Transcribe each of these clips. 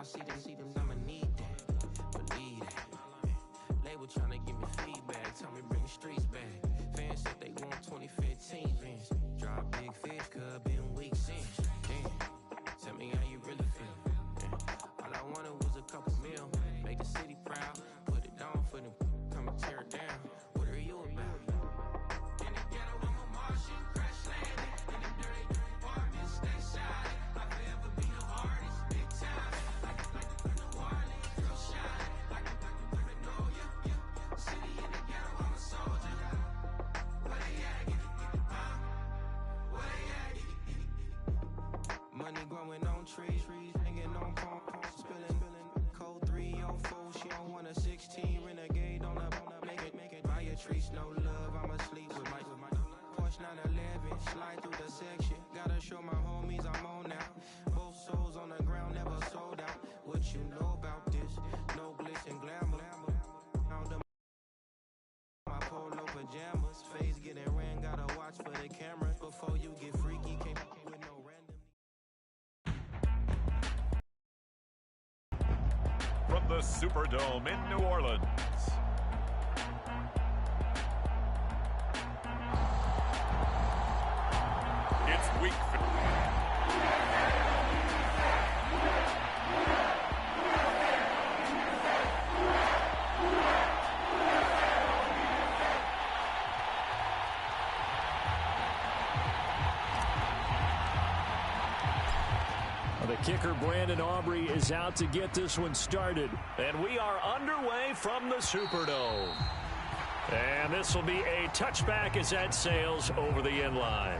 see them, I'ma need that. Believe that. Label trying to give me feedback. Tell me bring the streets back. Fans said they want 2015 Vince. Drop big fish, cuz been weeks since. Damn. Tell me how you really feel. Yeah. All I wanted was a couple mil. Make the city proud. Put it down for them. Come and tear it down. What are you about? In the ghetto, I'm a Martian. Crash landing. In the dirty apartments. Stay shiny. I forever be the hardest. Big time. Like the New Orleans. Real shiny. Like the know you. City in the ghetto, I'm a soldier. Where they at? Where they at? Money growing on trees, hanging on palm, spilling, code 3 on 4. She don't want a 16, renegade on up, make it. Buy a tree, no love, I'ma sleep with my Porsche 911, slide through the section. Gotta show my homies I'm on now. Both souls on the ground, never sold out. What you know about this? No glitz and glamour. Found them my polo pajamas, face getting ran. Gotta watch for the cameras before you get freaky. Can't with no random. From the Superdome in New Orleans, it's week 15. The kicker, Brandon Aubrey, is out to get this one started. And we are underway from the Superdome. And this will be a touchback as that sails over the end line.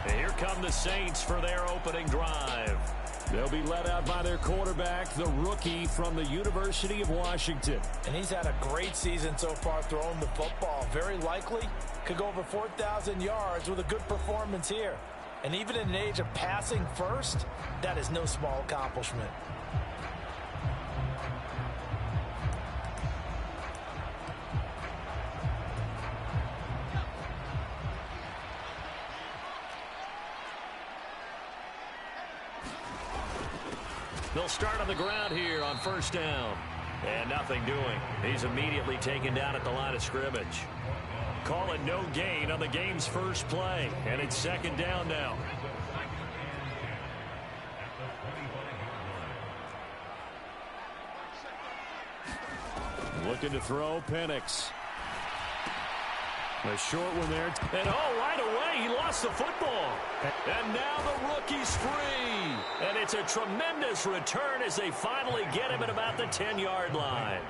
And here come the Saints for their opening drive. They'll be led out by their quarterback, the rookie from the University of Washington. And he's had a great season so far throwing the football. Very likely could go over 4,000 yards with a good performance here. And even in an age of passing first, that is no small accomplishment. They'll start on the ground here on first down. And nothing doing. He's immediately taken down at the line of scrimmage. Call it no gain on the game's first play. And it's second down now. Looking to throw, Penix. A short one there. And right away, he lost the football. And now the rookie's free. And it's a tremendous return as they finally get him at about the 10-yard line.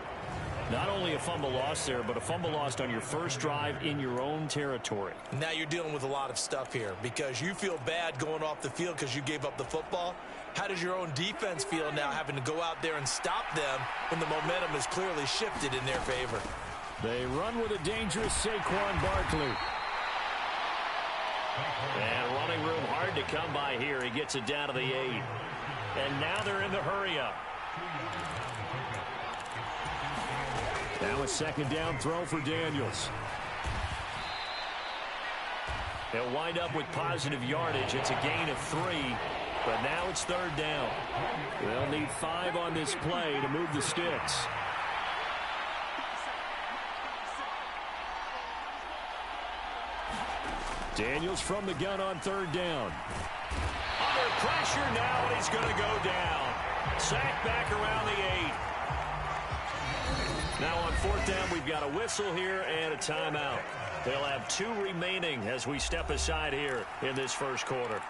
Not only a fumble lost there, but a fumble lost on your first drive in your own territory. Now you're dealing with a lot of stuff here because you feel bad going off the field because you gave up the football. How does your own defense feel now having to go out there and stop them when the momentum is clearly shifted in their favor? They run with a dangerous Saquon Barkley. And running room hard to come by here. He gets it down to the 8. And now they're in the hurry-up. Now a second down throw for Daniels. They'll wind up with positive yardage. It's a gain of 3, but now it's third down. They'll need 5 on this play to move the sticks. Daniels from the gun on third down. Under pressure now, and he's going to go down. Sacked back around the 8. Now on fourth down, we've got a whistle here and a timeout. They'll have 2 remaining as we step aside here in this first quarter.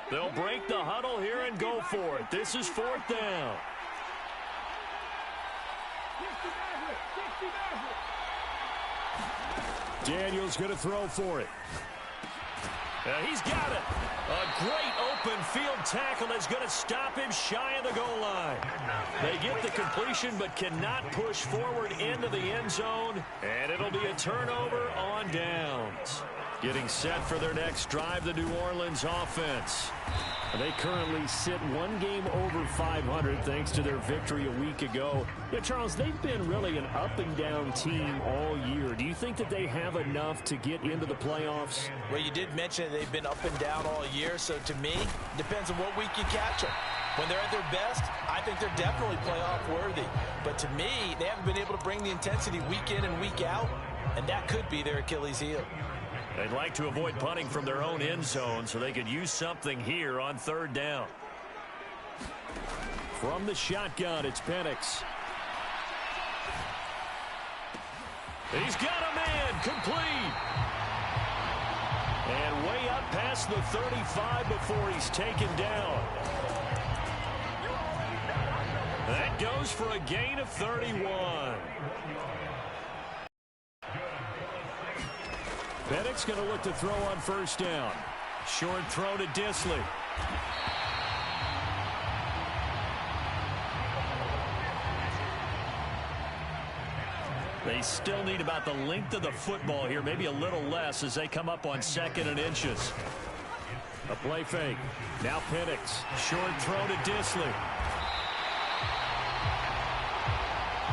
They'll break the huddle here and go for it. This is fourth down. Daniels going to throw for it. He's got it. A great open field tackle that's going to stop him shy of the goal line. They get the completion but cannot push forward into the end zone, and it'll be a turnover on downs. Getting set for their next drive, the New Orleans offense. They currently sit one game over 500 thanks to their victory a week ago. Yeah, Charles, they've been really an up-and-down team all year. Do you think that they have enough to get into the playoffs? Well, you did mention they've been up and down all year, so to me, it depends on what week you catch them. When they're at their best, I think they're definitely playoff worthy. But to me, they haven't been able to bring the intensity week in and week out, and that could be their Achilles heel. They'd like to avoid punting from their own end zone so they could use something here on third down. From the shotgun, it's Penix. He's got a man, complete. And way up past the 35 before he's taken down. That goes for a gain of 31. Penix going to look to throw on first down. Short throw to Disley. They still need about the length of the football here, maybe a little less as they come up on 2nd and inches. A play fake. Now Penix. Short throw to Disley.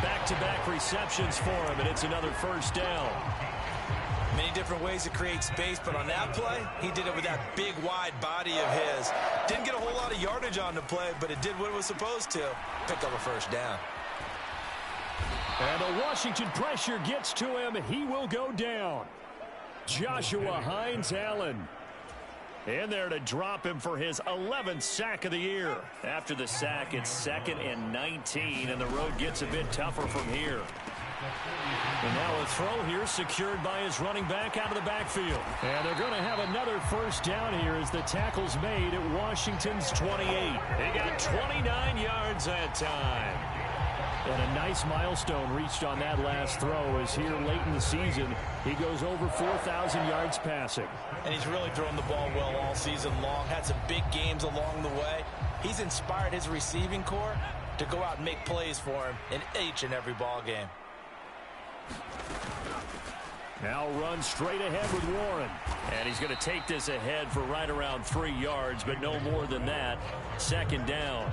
Back-to-back receptions for him, and it's another first down. Many different ways to create space, but on that play, he did it with that big, wide body of his. Didn't get a whole lot of yardage on the play, but it did what it was supposed to. Pick up a first down. And the Washington pressure gets to him. He will go down. Joshua Hines-Allen in there to drop him for his 11th sack of the year. After the sack, it's 2nd and 19, and the road gets a bit tougher from here. And now a throw here secured by his running back out of the backfield. And they're going to have another first down here as the tackle's made at Washington's 28. They got 29 yards that time. And a nice milestone reached on that last throw as here late in the season, he goes over 4,000 yards passing. And he's really thrown the ball well all season long, had some big games along the way. He's inspired his receiving corps to go out and make plays for him in each and every ball game. Now run straight ahead with Warren. And he's going to take this ahead for right around 3 yards, but no more than that. 2nd down.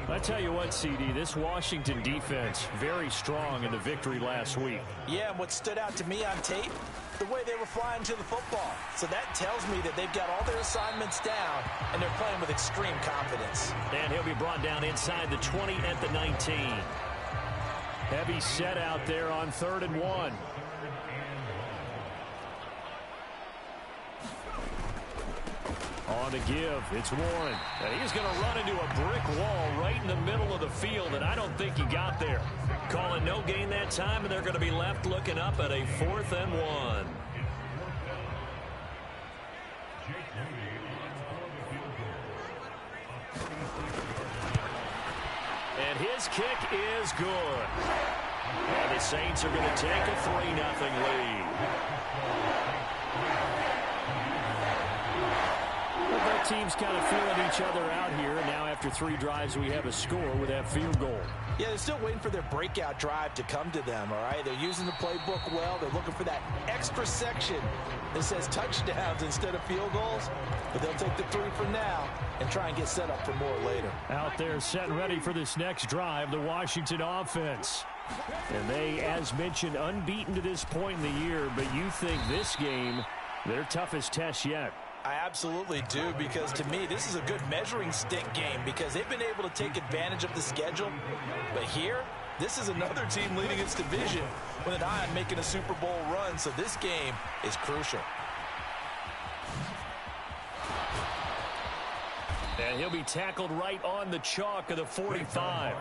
I tell you what, CD, this Washington defense, very strong in the victory last week. Yeah, and what stood out to me on tape, the way they were flying to the football. So that tells me that they've got all their assignments down, and they're playing with extreme confidence. And he'll be brought down inside the 20 at the 19. Heavy set out there on 3rd and 1. On the give, it's Warren. And he's going to run into a brick wall right in the middle of the field, and I don't think he got there. Calling no gain that time, and they're going to be left looking up at a 4th and 1. And his kick is good. And the Saints are going to take a 3-0 lead. Both teams kind of feeling each other out here. Now after 3 drives, we have a score with that field goal. Yeah, they're still waiting for their breakout drive to come to them, all right? They're using the playbook well. They're looking for that extra section that says touchdowns instead of field goals. But they'll take the 3 for now and try and get set up for more later. Out there set and ready for this next drive, the Washington offense. And they, as mentioned, unbeaten to this point in the year. But you think this game, their toughest test yet? I absolutely do, because to me, this is a good measuring stick game because they've been able to take advantage of the schedule. But here, this is another team leading its division with an eye on making a Super Bowl run, so this game is crucial. And he'll be tackled right on the chalk of the 45.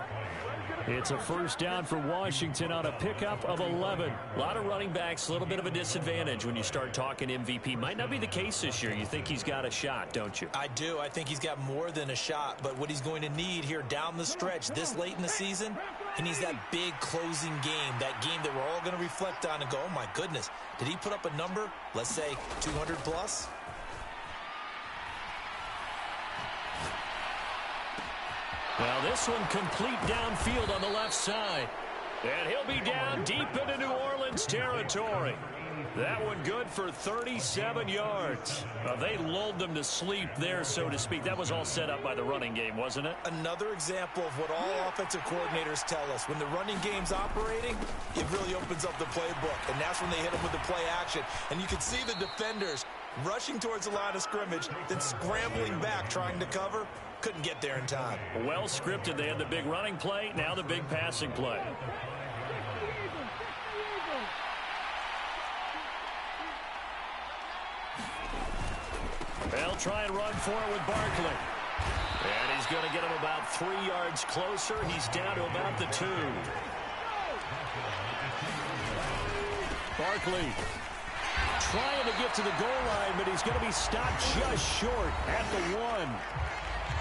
It's a first down for Washington on a pickup of 11. A lot of running backs, a little bit of a disadvantage when you start talking MVP. Might not be the case this year. You think he's got a shot, don't you? I do. I think he's got more than a shot. But what he's going to need here down the stretch this late in the season, he needs that big closing game, that game that we're all going to reflect on and go, oh, my goodness, did he put up a number, let's say 200 plus? Well, this one complete downfield on the left side. And he'll be down deep into New Orleans territory. That one good for 37 yards. They lulled them to sleep there, so to speak. That was all set up by the running game, wasn't it? Another example of what all offensive coordinators tell us. When the running game's operating, it really opens up the playbook, and that's when they hit them with the play action. And you can see the defenders rushing towards the line of scrimmage, then scrambling back, trying to cover. Couldn't get there in time. Well scripted. They had the big running play, now the big passing play. They'll try and run for it with Barkley. And he's going to get him about 3 yards closer. He's down to about the 2. Barkley trying to get to the goal line, but he's going to be stopped just short at the 1.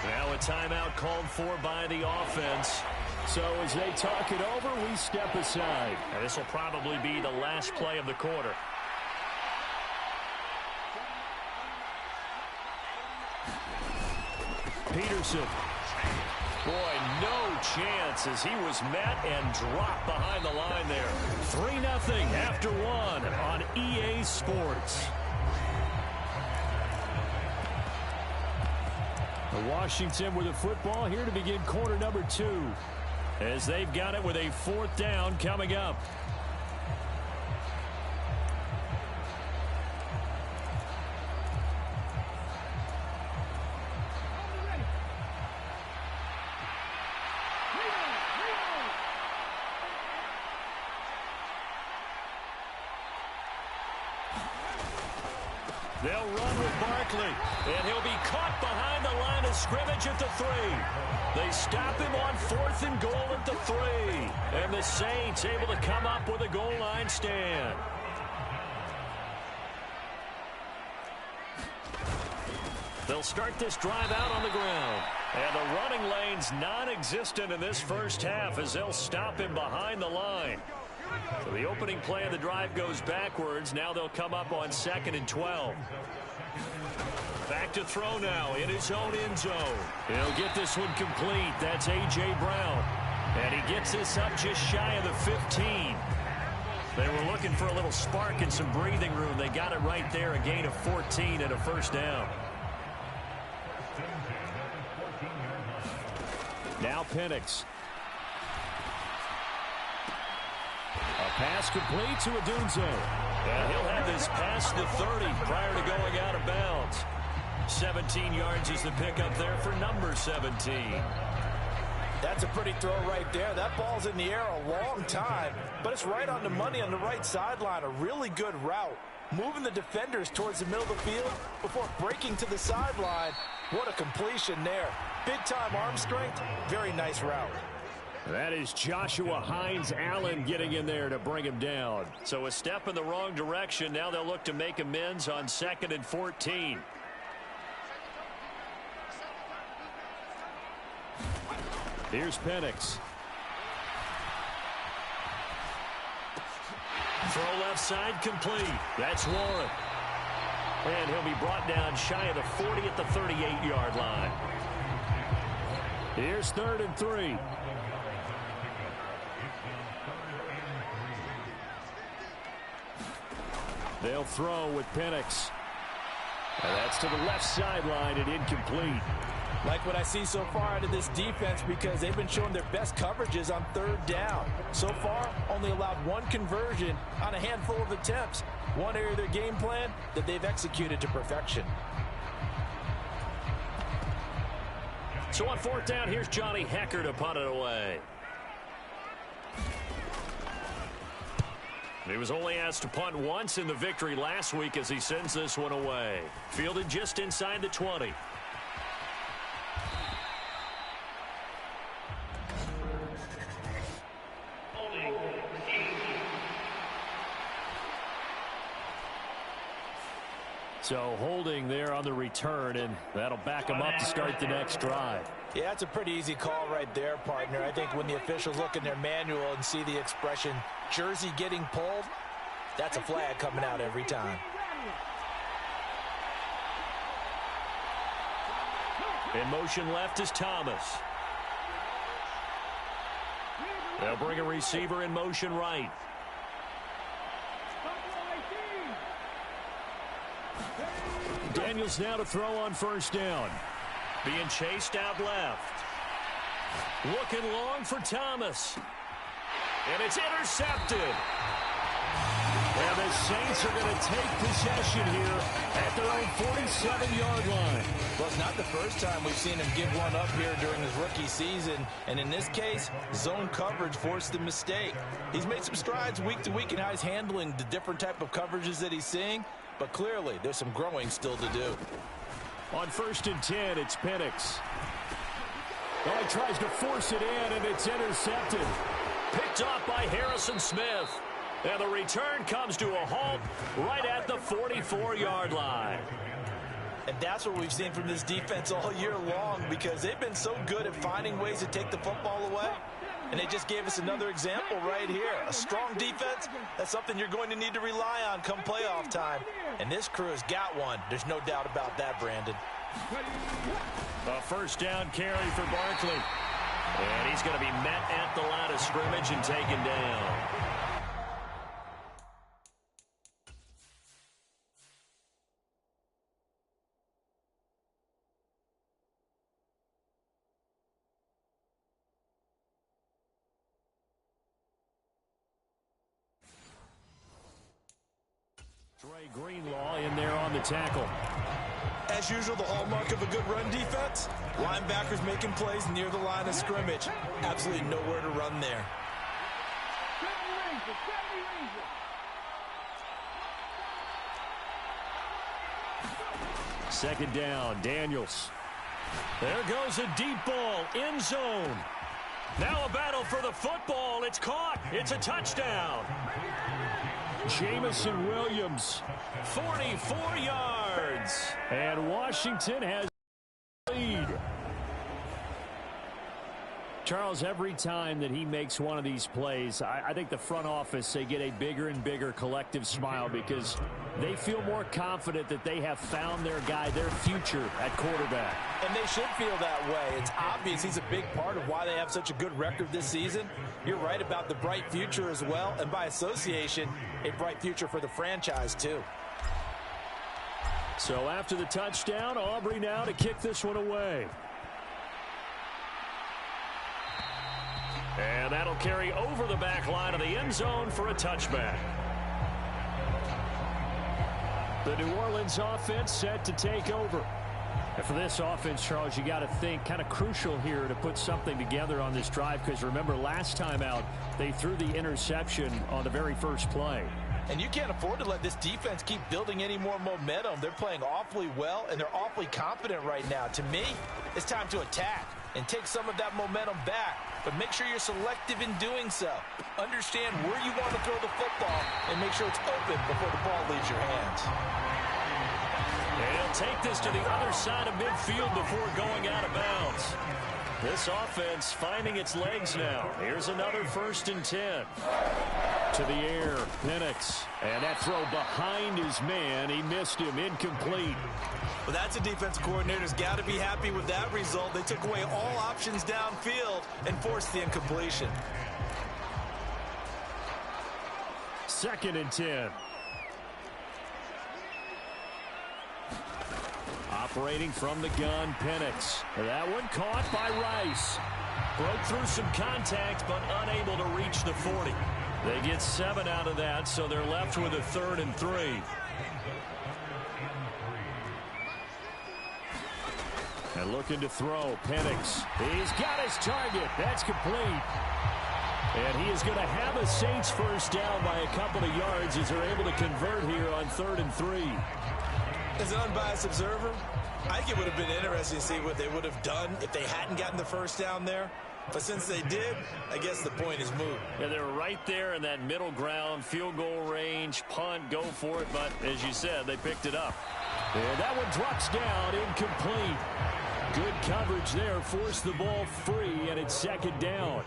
Now a timeout called for by the offense. So as they talk it over, we step aside. And this will probably be the last play of the quarter. Peterson. Boy, no chance as he was met and dropped behind the line there. 3-0 after 1 on EA Sports. Washington with the football here to begin quarter number 2. As they've got it with a 4th down coming up. They'll run with Barkley, and he'll be caught behind the line of scrimmage at the 3. They stop him on 4th and goal at the 3. And the Saints able to come up with a goal line stand. They'll start this drive out on the ground. And the running lane's non-existent in this first half as they'll stop him behind the line. So the opening play of the drive goes backwards. Now they'll come up on 2nd and 12. Back to throw now in his own end zone. He'll get this one complete. That's A.J. Brown. And he gets this up just shy of the 15. They were looking for a little spark and some breathing room. They got it right there. A gain of 14 and a first down. Now Penix. A pass complete to Odunze. And he'll have this past the 30 prior to going out of bounds. 17 yards is the pickup there for number 17. That's a pretty throw right there. That ball's in the air a long time, but it's right on the money on the right sideline. A really good route. Moving the defenders towards the middle of the field before breaking to the sideline. What a completion there. Big-time arm strength. Very nice route. That is Joshua Hines Allen getting in there to bring him down. So a step in the wrong direction. Now they'll look to make amends on 2nd and 14. Here's Penix. Throw left side complete. That's Warren. And he'll be brought down shy of the 40 at the 38-yard line. Here's 3rd and 3. They'll throw with Penix. And that's to the left sideline and incomplete. Like what I see so far out of this defense because they've been showing their best coverages on 3rd down. So far, only allowed 1 conversion on a handful of attempts. One area of their game plan that they've executed to perfection. So on 4th down, here's Johnny Hecker to punt it away. He was only asked to punt once in the victory last week as he sends this one away. Fielded just inside the 20. So holding there on the return, and that'll back them up to start the next drive. Yeah, that's a pretty easy call right there, partner. I think when the officials look in their manual and see the expression, jersey getting pulled, that's a flag coming out every time. In motion left is Thomas. They'll bring a receiver in motion right. Daniels now to throw on first down. Being chased out left. Looking long for Thomas. And it's intercepted. And the Saints are going to take possession here at their own 47-yard line. Well, it's not the first time we've seen him give one up here during his rookie season. And in this case, zone coverage forced the mistake. He's made some strides week to week in how he's handling the different type of coverages that he's seeing. But clearly, there's some growing still to do. On 1st and 10, it's Penix. Oh, he tries to force it in, and it's intercepted. Picked off by Harrison Smith. And the return comes to a halt right at the 44-yard line. And that's what we've seen from this defense all year long, because they've been so good at finding ways to take the football away. And they just gave us another example right here. A strong defense, that's something you're going to need to rely on come playoff time. And this crew has got one. There's no doubt about that, Brandon. A first down carry for Barkley. And he's going to be met at the line of scrimmage and taken down. Greenlaw in there on the tackle. As usual, the hallmark of a good run defense, linebackers making plays near the line of scrimmage. Absolutely nowhere to run there. Second down, Daniels. There goes a deep ball, end zone. Now a battle for the football. It's caught. It's a touchdown. Jamison Williams, 44 yards. And Washington has the lead. Charles, every time that he makes one of these plays, I think the front office, they get a bigger and bigger collective smile because they feel more confident that they have found their guy, their future at quarterback. And they should feel that way. It's obvious he's a big part of why they have such a good record this season. You're right about the bright future as well, and by association, a bright future for the franchise too. So after the touchdown, Aubrey now to kick this one away. And that'll carry over the back line of the end zone for a touchback. The New Orleans offense set to take over. And for this offense, Charles, you got to think kind of crucial here to put something together on this drive, because remember last time out they threw the interception on the very first play. And you can't afford to let this defense keep building any more momentum. They're playing awfully well, and they're awfully confident right now. To me, it's time to attack and take some of that momentum back. But make sure you're selective in doing so. Understand where you want to throw the football and make sure it's open before the ball leaves your hands. And he'll take this to the other side of midfield before going out of bounds. This offense finding its legs now. Here's another 1st and 10. To the air, Penix. And that throw behind his man. He missed him, incomplete. Well, that's a defense coordinator's got to be happy with that result. They took away all options downfield and forced the incompletion. 2nd and 10. Operating from the gun, Penix. That one caught by Rice. Broke through some contact, but unable to reach the 40. They get 7 out of that, so they're left with a 3rd and 3. And looking to throw, Penix. He's got his target. That's complete. And he is going to have a Saints first down by a couple of yards as they're able to convert here on 3rd and 3. As an unbiased observer, I think it would have been interesting to see what they would have done if they hadn't gotten the first down there. But since they did, I guess the point is moot. Yeah, they were right there in that middle ground, field goal range, punt, go for it. But as you said, they picked it up. And that one drops down, incomplete. Good coverage there, forced the ball free, and it's 2nd down.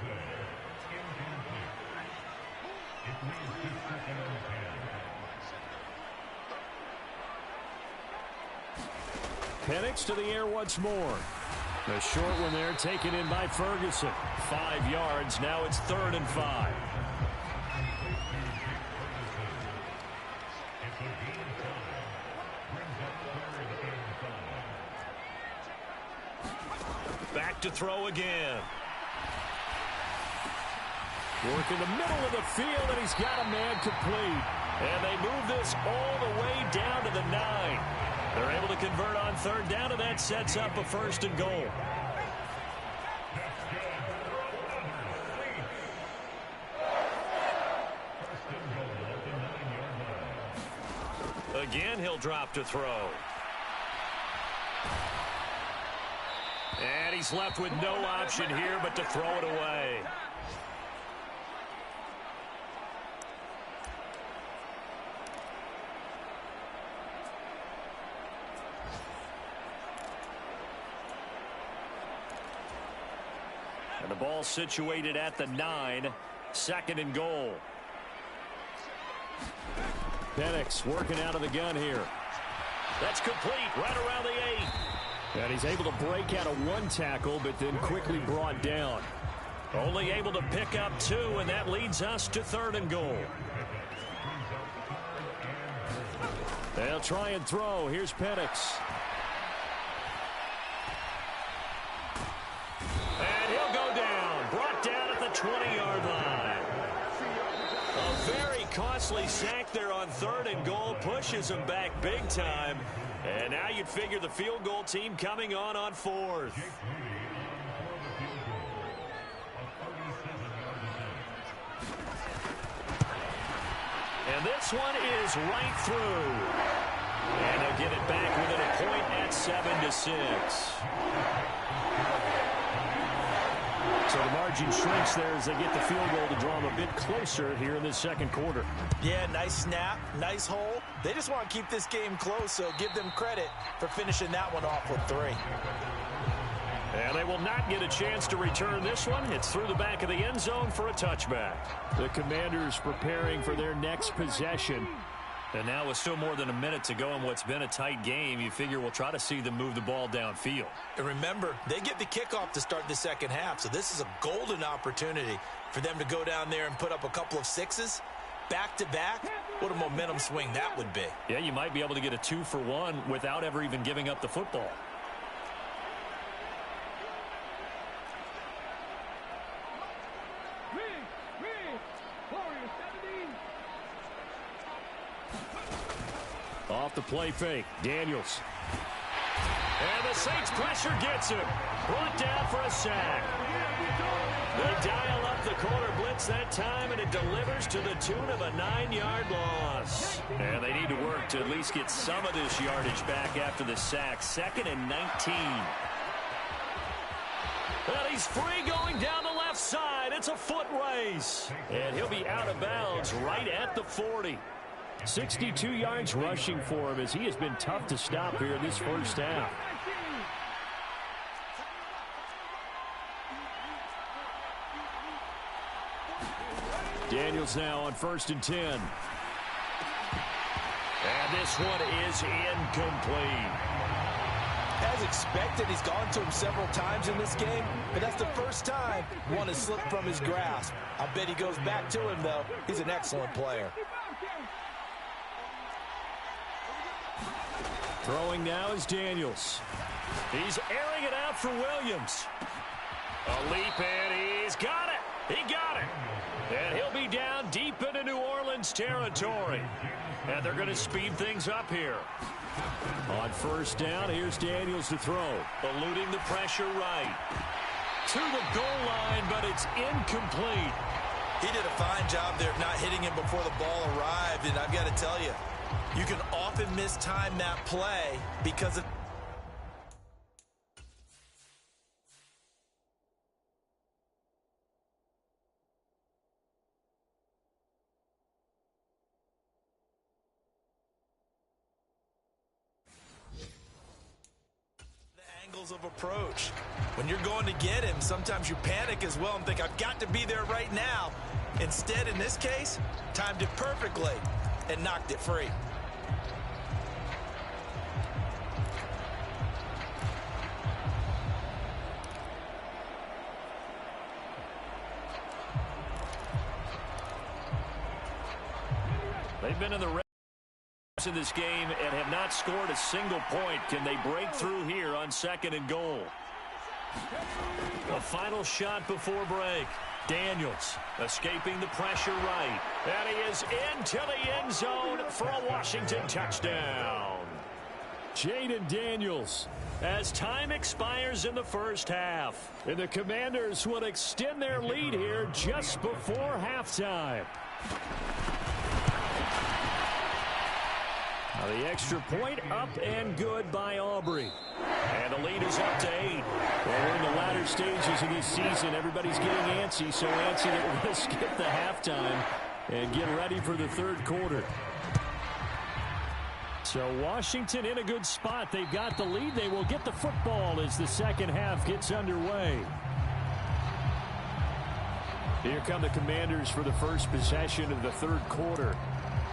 Penix to the air once more. The short one there taken in by Ferguson. 5 yards. Now it's 3rd and 5. to throw again. Work in the middle of the field, and he's got a man complete. And they move this all the way down to the 9. They're able to convert on third down, and that sets up a 1st and goal. Again, he'll drop to throw. And he's left with no option here but to throw it away. And the ball situated at the 9, 2nd and goal. Penix working out of the gun here. That's complete right around the 8. And he's able to break out of 1 tackle, but then quickly brought down. Only able to pick up 2, and that leads us to 3rd and goal. They'll try and throw. Here's Penix. And he'll go down. Brought down at the 20-yard line. A very costly sack there on 3rd and goal. Pushes him back big time. And now you'd figure the field goal team coming on 4th. And this one is right through. And they'll get it back within a point at 7-6. So the margin shrinks there as they get the field goal to draw them a bit closer here in this 2nd quarter. Yeah, nice snap, nice hole. They just want to keep this game close, so give them credit for finishing that one off with 3. And they will not get a chance to return this one. It's through the back of the end zone for a touchback. The Commanders preparing for their next possession. And now with still more than a minute to go in what's been a tight game, you figure we'll try to see them move the ball downfield. And remember, they get the kickoff to start the 2nd half, so this is a golden opportunity for them to go down there and put up a couple of 6s back-to-back. What a momentum swing that would be. Yeah, you might be able to get a 2-for-1 without ever even giving up the football. Off the play fake, Daniels. And the Saints pressure gets him. Brought down for a sack. They dial up the corner blitz that time, and it delivers to the tune of a 9-yard loss. And they need to work to at least get some of this yardage back after the sack. 2nd and 19. And he's free going down the left side. It's a foot race. And he'll be out of bounds right at the 40. 62 yards rushing for him as he has been tough to stop here in this 1st half. Daniels now on 1st and 10. And this one is incomplete. As expected, he's gone to him several times in this game, but that's the first time one has slipped from his grasp. I bet he goes back to him, though. He's an excellent player. Throwing now is Daniels. He's airing it out for Williams. A leap, and he's got it. He got it. And he'll be down deep into New Orleans territory. And they're going to speed things up here. On 1st down, here's Daniels to throw. Eluding the pressure right. To the goal line, but it's incomplete. He did a fine job there of not hitting him before the ball arrived, and I've got to tell you, you can often mistime that play because of the angles of approach. When you're going to get him, sometimes you panic as well and think, I've got to be there right now. Instead, in this case, timed it perfectly and knocked it free. They've been in the red in this game and have not scored a single point. Can they break through here on 2nd and goal? The final shot before break. Daniels escaping the pressure right. And he is into the end zone for a Washington touchdown. Jaden Daniels, as time expires in the first half. And the Commanders will extend their lead here just before halftime. Now the extra point up and good by Aubrey. And the lead is up to 8. Well, we're in the latter stages of this season. Everybody's getting antsy, so antsy that we're going to skip the halftime and get ready for the third quarter. So Washington in a good spot. They've got the lead. They will get the football as the second half gets underway. Here come the Commanders for the first possession of the third quarter.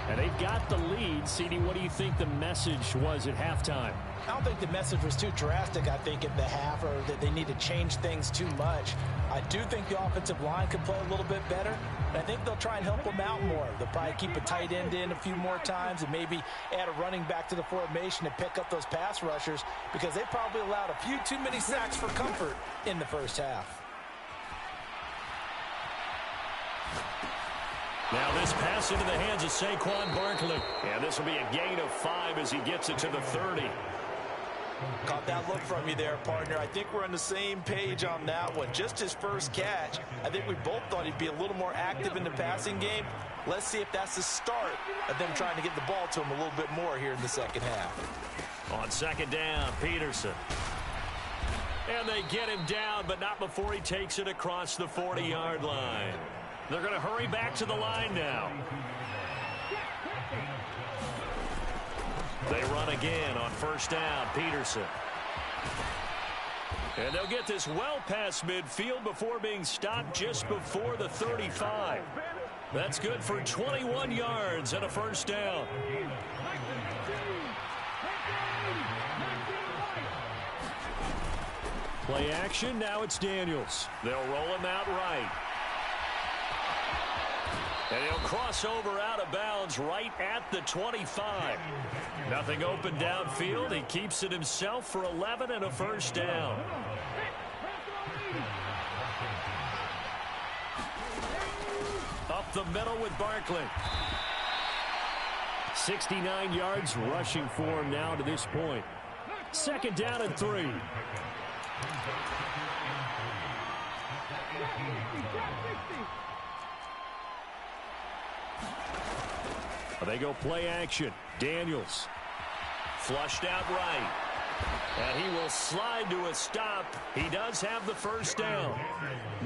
And they've got the lead. CD, what do you think the message was at halftime? I don't think the message was too drastic, I think, at the half, or that they need to change things too much. I do think the offensive line could play a little bit better. And I think they'll try and help them out more. They'll probably keep a tight end in a few more times and maybe add a running back to the formation to pick up those pass rushers, because they probably allowed a few too many sacks for comfort in the first half. Now this pass into the hands of Saquon Barkley. And this will be a gain of 5 as he gets it to the 30. Caught that look from you there, partner. I think we're on the same page on that one. Just his first catch. I think we both thought he'd be a little more active in the passing game. Let's see if that's the start of them trying to get the ball to him a little bit more here in the second half. On second down, Peterson. And they get him down, but not before he takes it across the 40-yard line. They're going to hurry back to the line now. They run again on first down, Peterson. And they'll get this well past midfield before being stopped just before the 35. That's good for 21 yards and a first down. Play action, now it's Daniels. They'll roll him out right. And he'll cross over out of bounds right at the 25. Nothing open downfield. He keeps it himself for 11 and a first down. Up the middle with Barkley. 69 yards rushing for him now to this point. Second down and 3. They go play action. Daniels flushed out right. And he will slide to a stop. He does have the first down.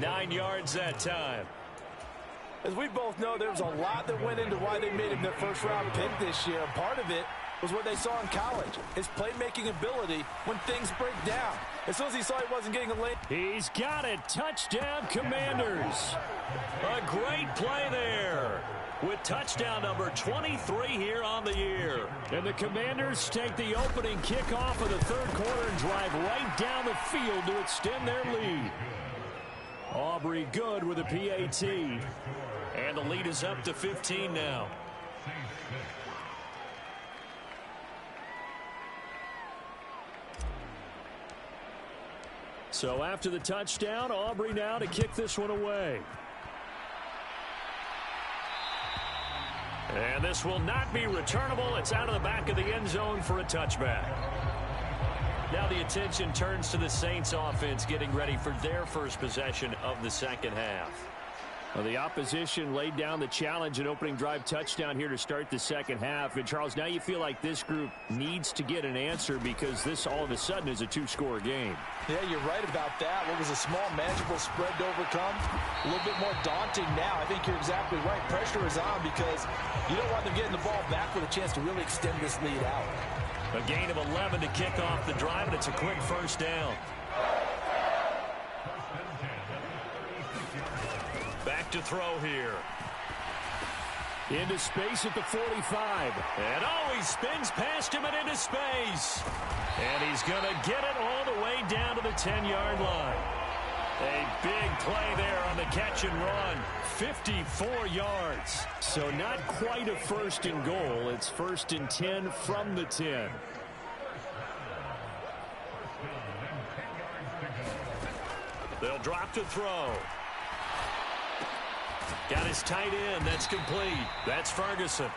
9 yards that time. As we both know, there was a lot that went into why they made him their first-round pick this year. And part of it was what they saw in college, his playmaking ability when things break down. As soon as he saw he wasn't getting a lane. He's got it. Touchdown, Commanders. A great play there, with touchdown number 23 here on the year. And the Commanders take the opening kickoff of the third quarter and drive right down the field to extend their lead. Aubrey good with a PAT. And the lead is up to 15 now. So after the touchdown, Aubrey now to kick this one away. And this will not be returnable. It's out of the back of the end zone for a touchback. Now the attention turns to the Saints offense getting ready for their first possession of the second half. Well, the opposition laid down the challenge, an opening drive touchdown here to start the second half. And, Charles, now you feel like this group needs to get an answer because this all of a sudden is a two-score game. Yeah, you're right about that. What was a small, manageable spread to overcome, a little bit more daunting now. I think you're exactly right. Pressure is on because you don't want them getting the ball back with a chance to really extend this lead out. A gain of 11 to kick off the drive, and it's a quick first down. Back to throw here. Into space at the 45. And he spins past him and into space. And he's going to get it all the way down to the 10-yard line. A big play there on the catch and run. 54 yards. So not quite a first and goal. It's first and 10 from the 10. They'll drop to throw. Got his tight end. That's complete. That's Ferguson.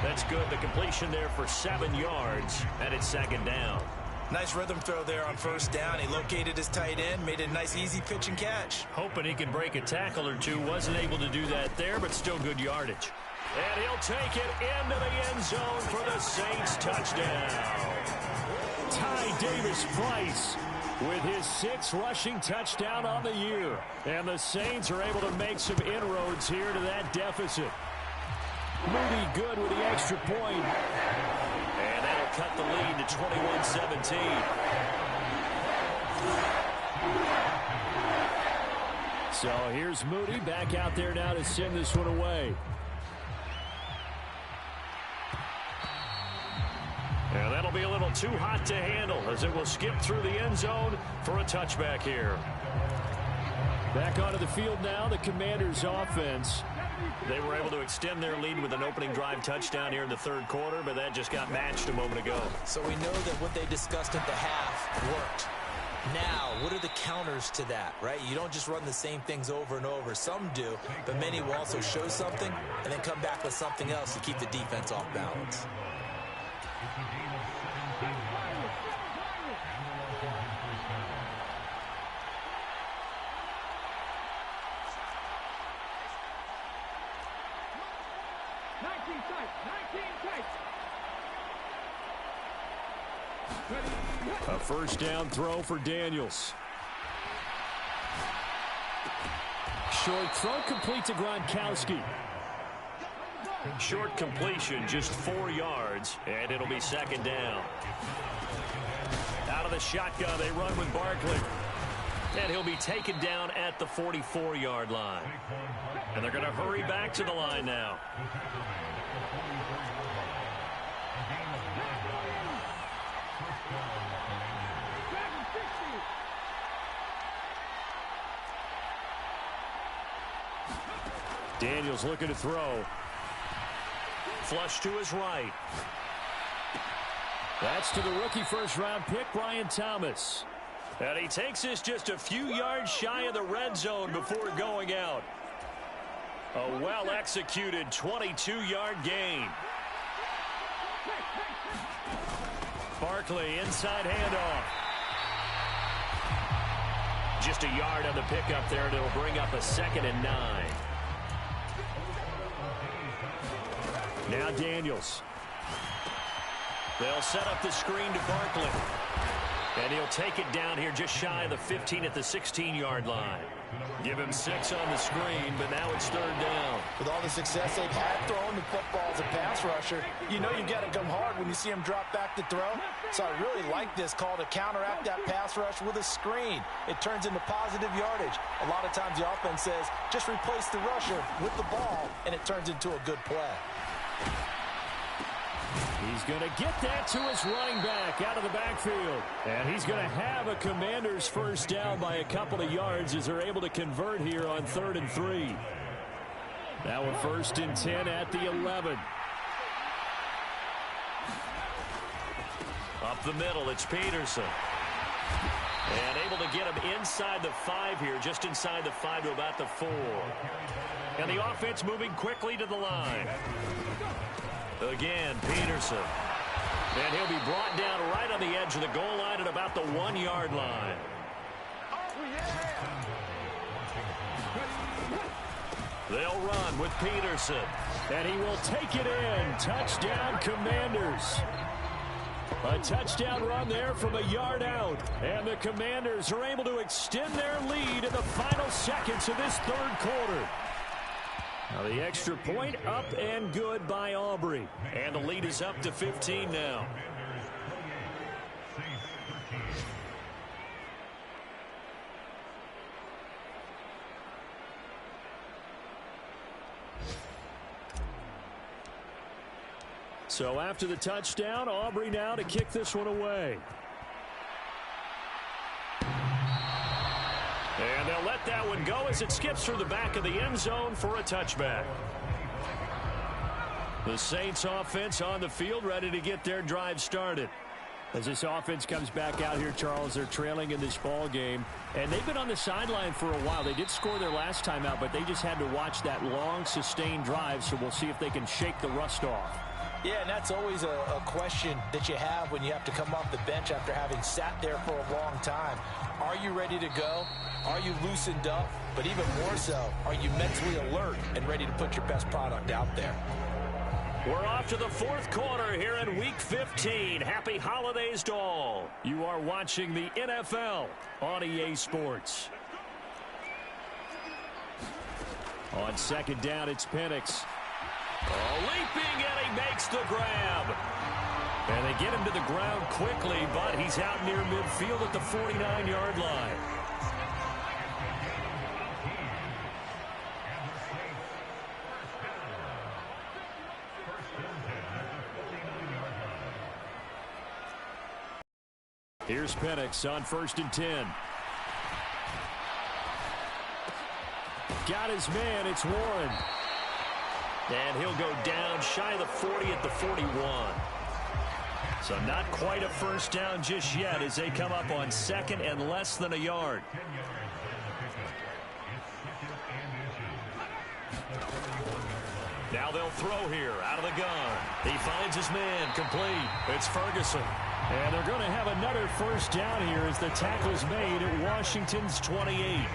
That's good. The completion there for 7 yards, and it's second down. Nice rhythm throw there on first down. He located his tight end, made it a nice easy pitch and catch. Hoping he can break a tackle or two. Wasn't able to do that there, but still good yardage. And he'll take it into the end zone for the Saints touchdown. Ty Davis-Price with his 6th rushing touchdown on the year. And the Saints are able to make some inroads here to that deficit. Moody good with the extra point. And that'll cut the lead to 21-17. So here's Moody back out there now to send this one away. And that'll be a little too hot to handle as it will skip through the end zone for a touchback here. Back onto the field now, the Commanders' offense. They were able to extend their lead with an opening drive touchdown here in the third quarter, but that just got matched a moment ago. So we know that what they discussed at the half worked. Now, what are the counters to that, right? You don't just run the same things over and over. Some do, but many will also show something and then come back with something else to keep the defense off balance. A first down throw for Daniels. Short throw complete to Gronkowski. Short completion, just 4 yards, and it'll be second down. Out of the shotgun, they run with Barkley. And he'll be taken down at the 44-yard line. And they're going to hurry back to the line now. Daniels looking to throw. Flush to his right. That's to the rookie first-round pick, Brian Thomas. And he takes this just a few yards shy of the red zone before going out. A well-executed 22-yard gain. Barkley, inside handoff. Just a yard on the pickup there, and it'll bring up a 2nd and 9. Now Daniels. They'll set up the screen to Barkley. And he'll take it down here just shy of the 15 at the 16-yard line. Give him 6 on the screen, but now it's third down. With all the success they've had throwing the football as a pass rusher, you know you got to come hard when you see him drop back to throw. So I really like this call to counteract that pass rush with a screen. It turns into positive yardage. A lot of times the offense says, just replace the rusher with the ball, and it turns into a good play. He's going to get that to his running back out of the backfield. And he's going to have a Commanders first down by a couple of yards as they're able to convert here on 3rd and 3. Now a 1st and 10 at the 11. Up the middle, it's Peterson. And able to get him inside the 5 here, just inside the 5 to about the 4. And the offense moving quickly to the line. Again, Peterson. And he'll be brought down right on the edge of the goal line at about the 1-yard line. They'll run with Peterson. And he will take it in. Touchdown, Commanders. A touchdown run there from a yard out. And the Commanders are able to extend their lead in the final seconds of this third quarter. Now the extra point up and good by Aubrey. And the lead is up to 15 now. So after the touchdown, Aubrey now to kick this one away. And they'll let that one go as it skips through the back of the end zone for a touchback. The Saints offense on the field ready to get their drive started. As this offense comes back out here, Charles, they're trailing in this ball game, and they've been on the sideline for a while. They did score their last time out, but they just had to watch that long, sustained drive, so we'll see if they can shake the rust off. Yeah, and that's always a question that you have when you have to come off the bench after having sat there for a long time. Are you ready to go? Are you loosened up? But even more so, are you mentally alert and ready to put your best product out there? We're off to the fourth quarter here in Week 15. Happy holidays to all. You are watching the NFL on EA Sports. On second down, it's Penix. Leaping, and he makes the grab. And they get him to the ground quickly, but he's out near midfield at the 49-yard line. Here's Penix on 1st and 10. Got his man, it's Warren. And he'll go down shy of the 40 at the 41. So not quite a first down just yet as they come up on second and less than a yard. Now they'll throw here out of the gun. He finds his man, complete. It's Ferguson. And they're going to have another first down here as the tackle's made at Washington's 28.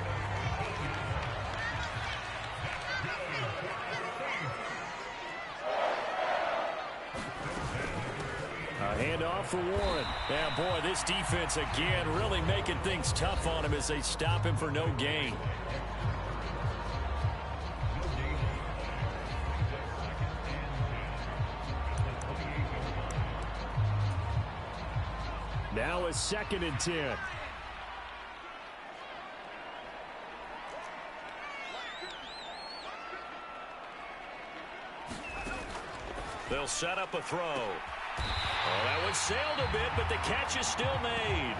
Handoff for Warren. Yeah, boy, this defense again really making things tough on him as they stop him for no gain. Now a 2nd and 10. They'll set up a throw. Oh, that one sailed a bit, but the catch is still made.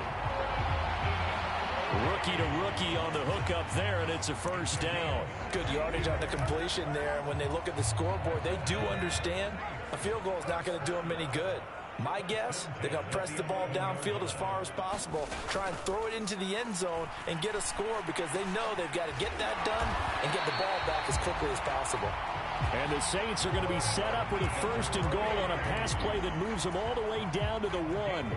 Rookie to rookie on the hook up there, and it's a first down. Good yardage on the completion there, and when they look at the scoreboard, they do understand a field goal is not going to do them any good. My guess, they're going to press the ball downfield as far as possible, try and throw it into the end zone and get a score because they know they've got to get that done and get the ball back as quickly as possible. And the Saints are going to be set up with a 1st and goal on a pass play that moves them all the way down to the 1.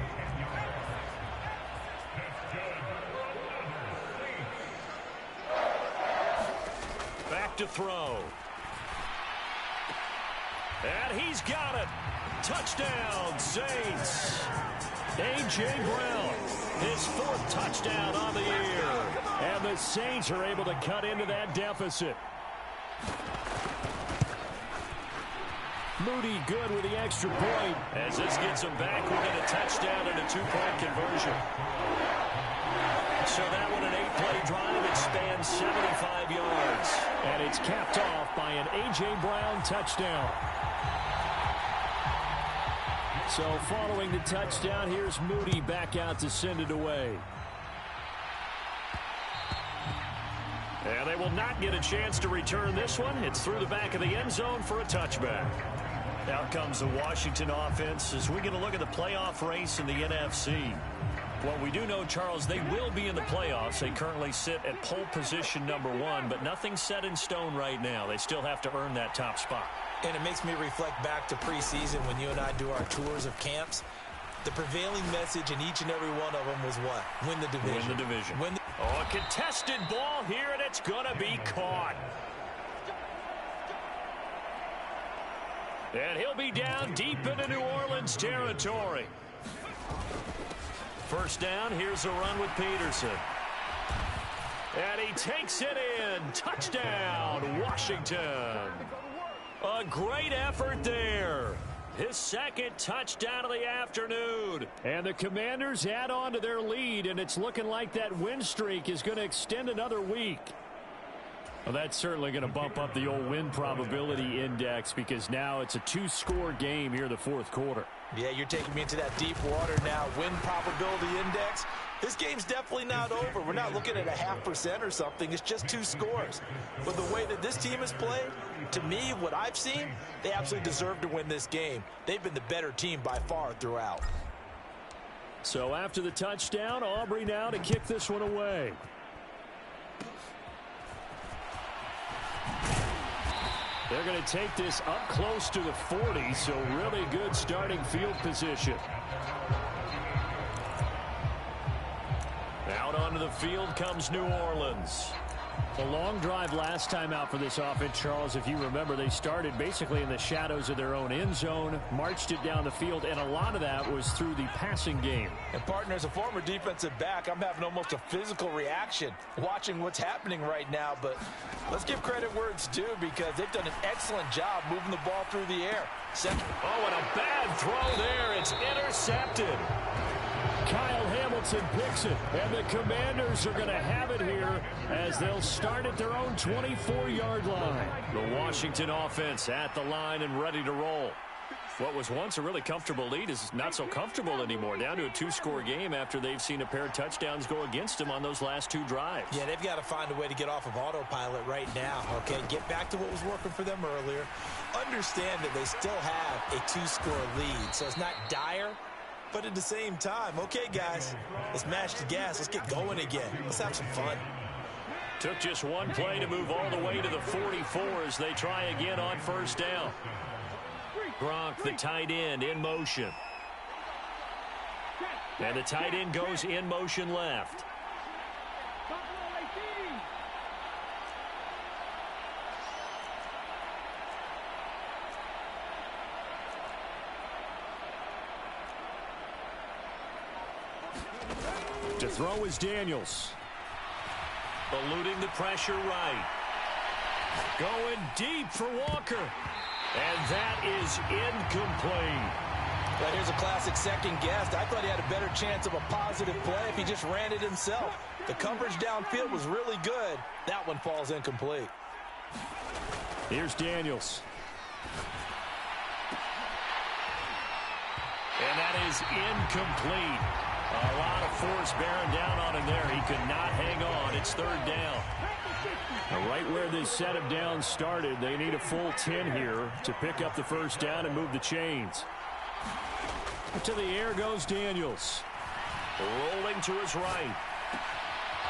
Back to throw. And he's got it. Touchdown, Saints. A.J. Brown, his 4th touchdown on the year. And the Saints are able to cut into that deficit. Moody good with the extra point as this gets him back within a touchdown and a 2-point conversion. So that one an 8-play drive. It spans 75 yards. And it's capped off by an A.J. Brown touchdown. So following the touchdown, here's Moody back out to send it away. And they will not get a chance to return this one. It's through the back of the end zone for a touchback. Out comes the Washington offense as we get a look at the playoff race in the NFC. Well, we do know, Charles, they will be in the playoffs. They currently sit at pole position number 1, but nothing's set in stone right now. They still have to earn that top spot. And it makes me reflect back to preseason when you and I do our tours of camps. The prevailing message in each and every one of them was what? Win the division. Win the division. Oh, a contested ball here, and it's going to be caught. And he'll be down deep into New Orleans territory. First down, here's a run with Peterson. And he takes it in. Touchdown, Washington. A great effort there. His 2nd touchdown of the afternoon. And the Commanders add on to their lead, and it's looking like that win streak is going to extend another week. Well, that's certainly going to bump up the old win probability index because now it's a 2-score game here in the 4th quarter. Yeah, you're taking me into that deep water now. Win probability index. This game's definitely not over. We're not looking at a 0.5% or something. It's just 2 scores. But the way that this team has played, to me, what I've seen, they absolutely deserve to win this game. They've been the better team by far throughout. So after the touchdown, Aubrey now to kick this one away. They're going to take this up close to the 40, so really good starting field position. Out onto the field comes New Orleans. A long drive last time out for this offense, Charles. If you remember, they started basically in the shadows of their own end zone, marched it down the field, and a lot of that was through the passing game. And, partner, as a former defensive back, I'm having almost a physical reaction watching what's happening right now. But let's give credit where it's due because they've done an excellent job moving the ball through the air. Oh, and a bad throw there. It's intercepted. Kyle Hamilton picks it, and the Commanders are going to have it here as they'll start at their own 24-yard line. The Washington offense at the line and ready to roll. What was once a really comfortable lead is not so comfortable anymore. Down to a 2-score game after they've seen a pair of touchdowns go against them on those last 2 drives. Yeah, they've got to find a way to get off of autopilot right now, okay? Get back to what was working for them earlier. Understand that they still have a 2-score lead, so it's not dire. But at the same time, okay, guys, let's mash the gas. Let's get going again. Let's have some fun. Took just one play to move all the way to the 44 as they try again on first down. Gronk, the tight end, in motion. And the tight end goes in motion left. To throw is Daniels. Eluding the pressure right. Going deep for Walker. And that is incomplete. But here's a classic second guess. I thought he had a better chance of a positive play if he just ran it himself. The coverage downfield was really good. That one falls incomplete. Here's Daniels. And that is incomplete. A lot of force bearing down on him there. He could not hang on. It's third down. Now, right where this set of downs started, they need a full 10 here to pick up the first down and move the chains. To the air goes Daniels. Rolling to his right.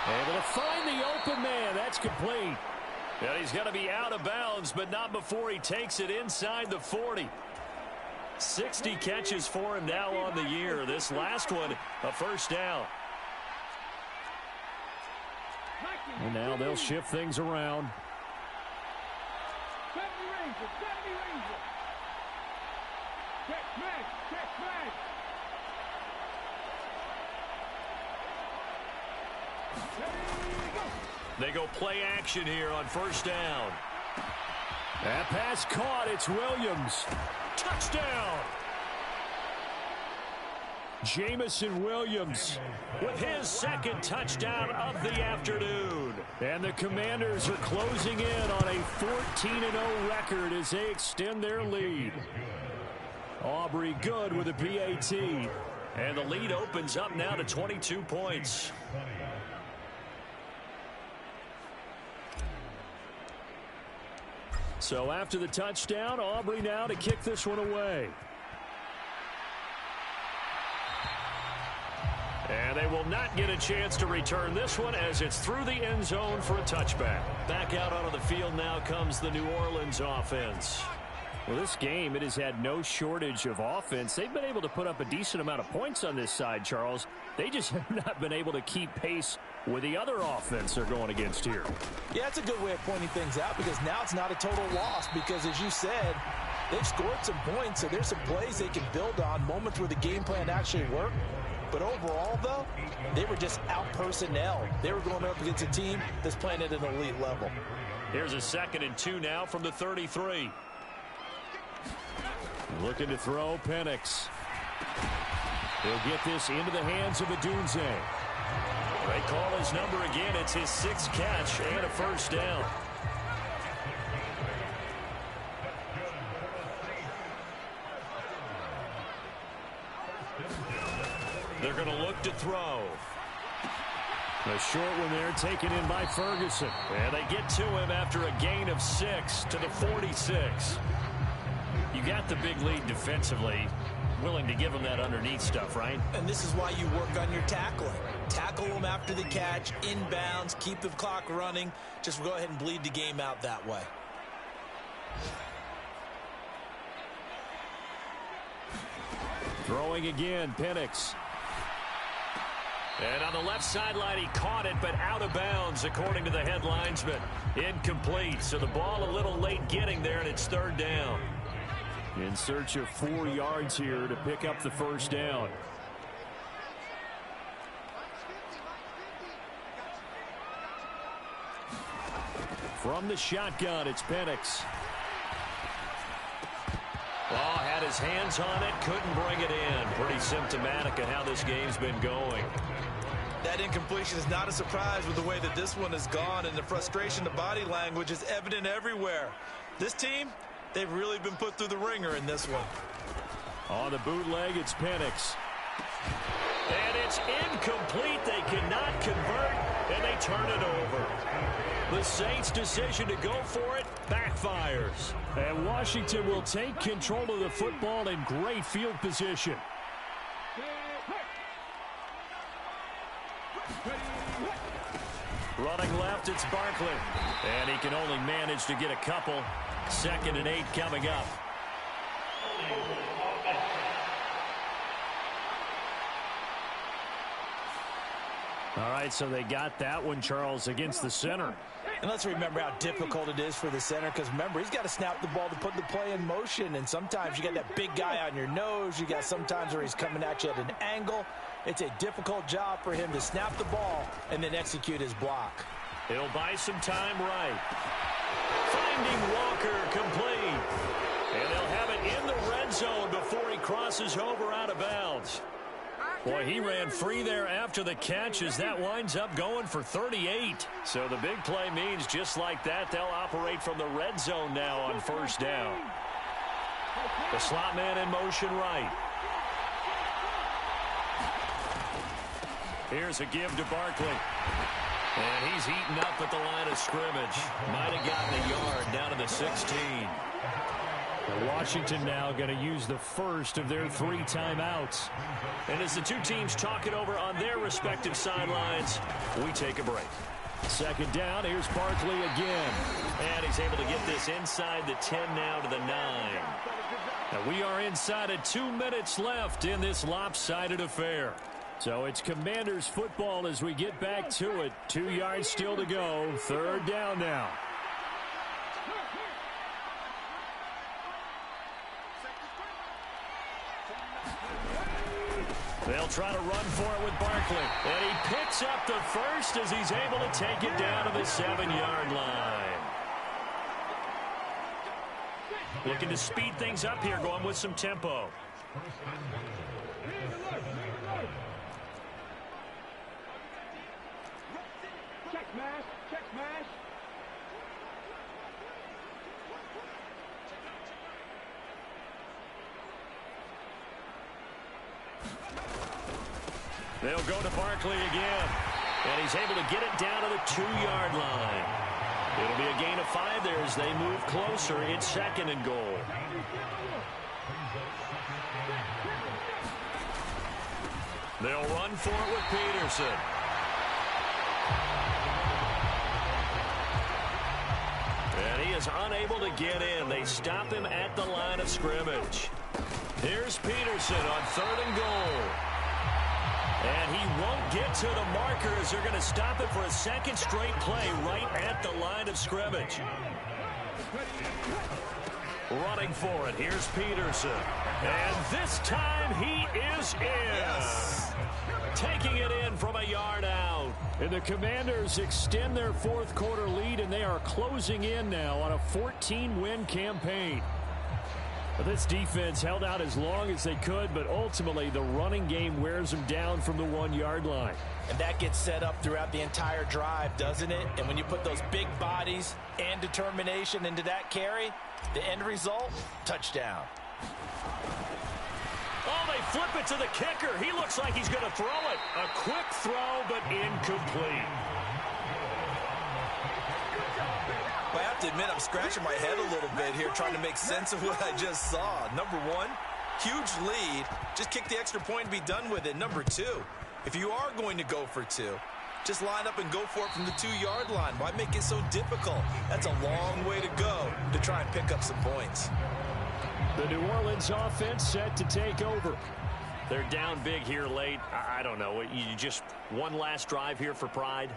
Able to find the open man. That's complete. And he's going to be out of bounds, but not before he takes it inside the 40. 60 catches for him now on the year. This last one, a first down. And now they'll shift things around. They go play action here on first down. That pass caught. It's Williams. Touchdown! Jamison Williams with his second touchdown of the afternoon. And the Commanders are closing in on a 14-0 record as they extend their lead. Aubrey good with a PAT. And the lead opens up now to 22 points. So after the touchdown, Aubrey now to kick this one away. And they will not get a chance to return this one as it's through the end zone for a touchback. Back out onto the field now comes the New Orleans offense. Well, this game, it has had no shortage of offense. They've been able to put up a decent amount of points on this side, Charles. They just have not been able to keep pace with the other offense they're going against here. Yeah, that's a good way of pointing things out because now it's not a total loss because, as you said, they've scored some points, so there's some plays they can build on, moments where the game plan actually worked. But overall, though, they were just out-personnel. They were going up against a team that's playing at an elite level. Here's a 2nd and 2 now from the 33. Looking to throw, Penix. He'll get this into the hands of Adunze. They call his number again. It's his 6th catch and a first down. They're going to look to throw. A short one there taken in by Ferguson. And they get to him after a gain of 6 to the 46. You got the big lead defensively. willing to give them that underneath stuff, right? And this is why you work on your tackling. Tackle them after the catch, inbounds, keep the clock running. Just go ahead and bleed the game out that way. Throwing again, Penix. And on the left sideline, he caught it, but out of bounds, according to the head linesman. Incomplete, so the ball a little late getting there, and it's third down. In search of 4 yards here to pick up the first down. From the shotgun, it's Penix. Oh, had his hands on it, couldn't bring it in. Pretty symptomatic of how this game's been going. That incompletion is not a surprise with the way that this one has gone, and the frustration, the body language is evident everywhere. This team, they've really been put through the ringer in this one. On the bootleg, it's Penix. And it's incomplete. They cannot convert, and they turn it over. The Saints' decision to go for it backfires. And Washington will take control of the football in great field position. Running left, it's Barkley. And he can only manage to get a couple. 2nd and 8 coming up. All right, so they got that one, Charles, against the center. And let's remember how difficult it is for the center, because remember, he's got to snap the ball to put the play in motion, and sometimes you got that big guy on your nose. You got sometimes where he's coming at you at an angle. It's a difficult job for him to snap the ball and then execute his block. He'll buy some time right. Finding Walker complete. And they'll have it in the red zone before he crosses over out of bounds. Boy, he ran free there after the catch as that winds up going for 38. So the big play means just like that, they'll operate from the red zone now on first down. The slot man in motion right. Here's a give to Barkley. And he's heating up at the line of scrimmage. Might have gotten a yard down to the 16. Washington now going to use the first of their 3 timeouts. And as the two teams talk it over on their respective sidelines, we take a break. 2nd down, here's Barkley again. And he's able to get this inside the 10 now to the 9. Now we are inside of 2 minutes left in this lopsided affair. So it's Commanders football as we get back to it. 2 yards still to go. 3rd down now. They'll try to run for it with Barkley. And he picks up the first as he's able to take it down to the 7-yard line. Looking to speed things up here, going with some tempo. Check smash, check smash. They'll go to Barkley again. And he's able to get it down to the 2-yard line. It'll be a gain of 5 there as they move closer. It's 2nd and goal. They'll run for it with Peterson. And he is unable to get in. They stop him at the line of scrimmage. Here's Peterson on 3rd and goal. And he won't get to the marker as they're going to stop it for a 2nd straight play right at the line of scrimmage. Running for it. Here's Peterson. And this time he is in. Yes. Taking it in from a yard out. And the Commanders extend their 4th quarter lead, and they are closing in now on a 14-win campaign. But this defense held out as long as they could, but ultimately the running game wears them down from the 1-yard line. And that gets set up throughout the entire drive, doesn't it? And when you put those big bodies and determination into that carry, the end result, touchdown. Oh, they flip it to the kicker. He looks like he's going to throw it. A quick throw, but incomplete. I have to admit, I'm scratching my head a little bit here trying to make sense of what I just saw. Number one, Huge lead. Just kick the extra point and be done with it. Number 2, if you are going to go for 2, just line up and go for it from the 2-yard line. Why make it so difficult? That's a long way to go to try and pick up some points. The New Orleans offense set to take over. They're down big here late. I don't know. You just one last drive here for pride?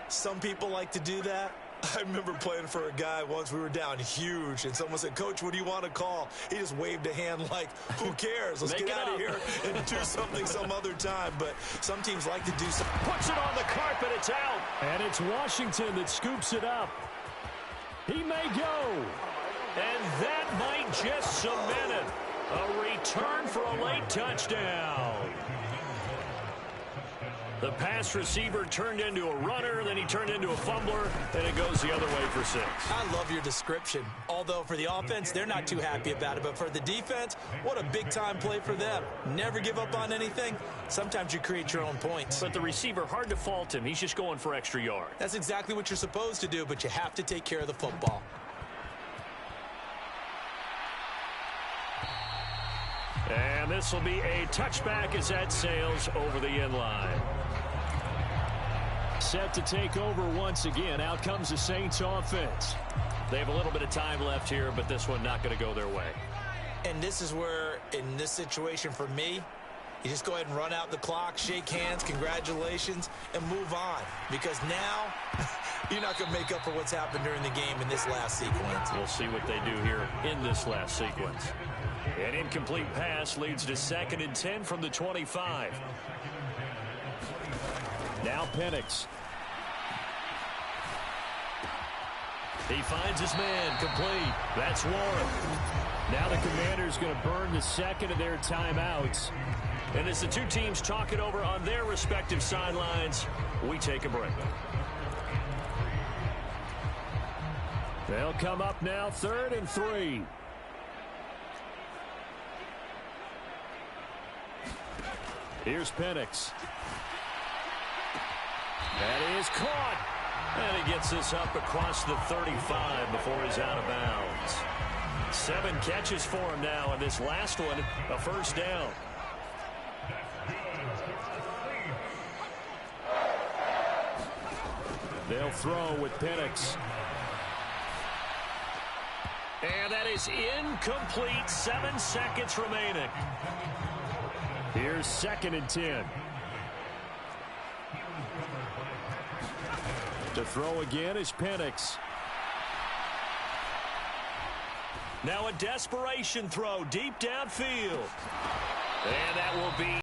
Some people like to do that. I remember playing for a guy once. We were down huge, and someone said, "Coach, what do you want to call?" He just waved a hand like, who cares? Let's get out of here and do something some other time. But some teams like to do something. Puts it on the carpet. It's out. And it's Washington that scoops it up. He may go. And that might just cement it. A return for a late touchdown. The pass receiver turned into a runner, then he turned into a fumbler, and it goes the other way for 6. I love your description. Although for the offense, they're not too happy about it. But for the defense, what a big-time play for them. Never give up on anything. Sometimes you create your own points. But the receiver, hard to fault him. He's just going for extra yards. That's exactly what you're supposed to do, but you have to take care of the football. And this will be a touchback as that sails over the end line. Set to take over once again. Out comes the Saints offense. They have a little bit of time left here, but this one not going to go their way. And this is where, in this situation for me, you just go ahead and run out the clock, shake hands, congratulations, and move on. Because now, you're not going to make up for what's happened during the game in this last sequence. We'll see what they do here in this last sequence. An incomplete pass leads to 2nd and 10 from the 25. Now Penix. He finds his man, complete. That's Warren. Now the Commanders going to burn the 2nd of their timeouts. And as the two teams talk it over on their respective sidelines, we take a break. They'll come up now 3rd and 3. Here's Penix. That is caught. And he gets this up across the 35 before he's out of bounds. 7 catches for him now, and this last one, a first down. They'll throw with Penix. And that is incomplete. 7 seconds remaining. Here's 2nd and 10. To throw again is Penix. Now a desperation throw deep downfield. And that will be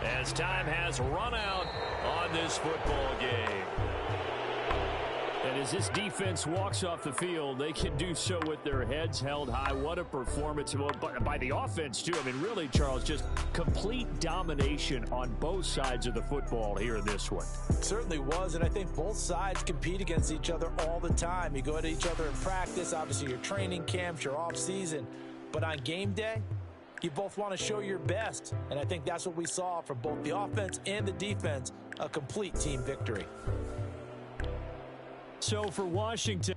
as time has run out on this football game. And as this defense walks off the field, they can do so with their heads held high. What a performance by the offense, too. I mean, really, Charles, just complete domination on both sides of the football here in this one. It certainly was, and I think both sides compete against each other all the time. You go at each other in practice, obviously your training camps, your off-season. But on game day, you both want to show your best. And I think that's what we saw from both the offense and the defense, a complete team victory. So for Washington,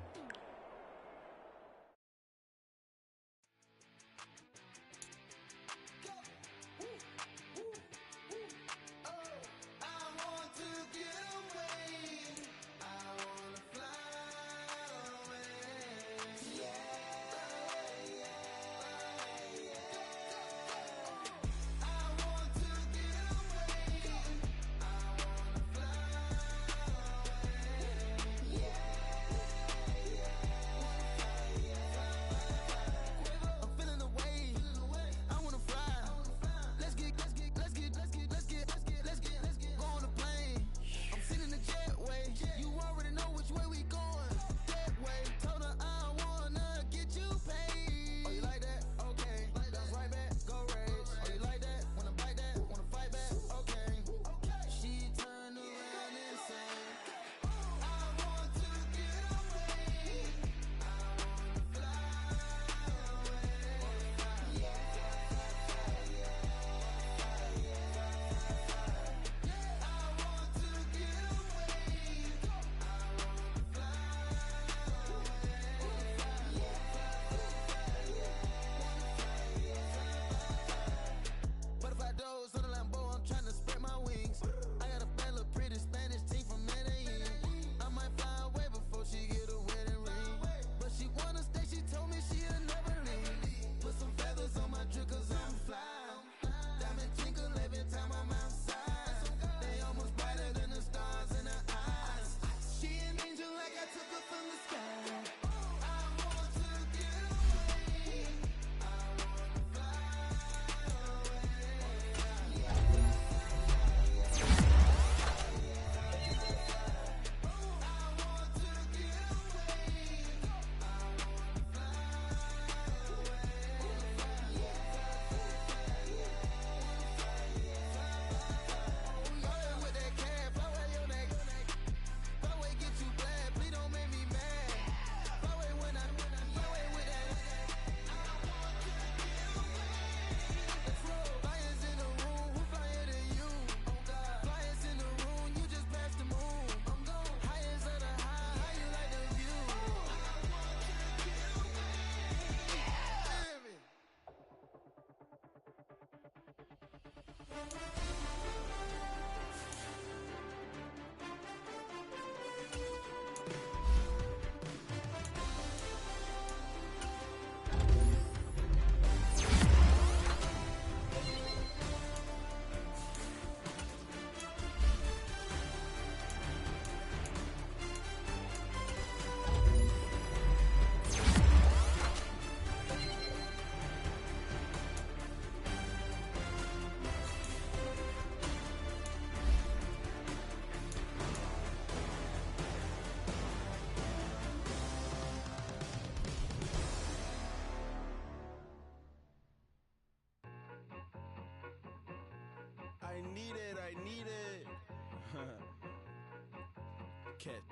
cat.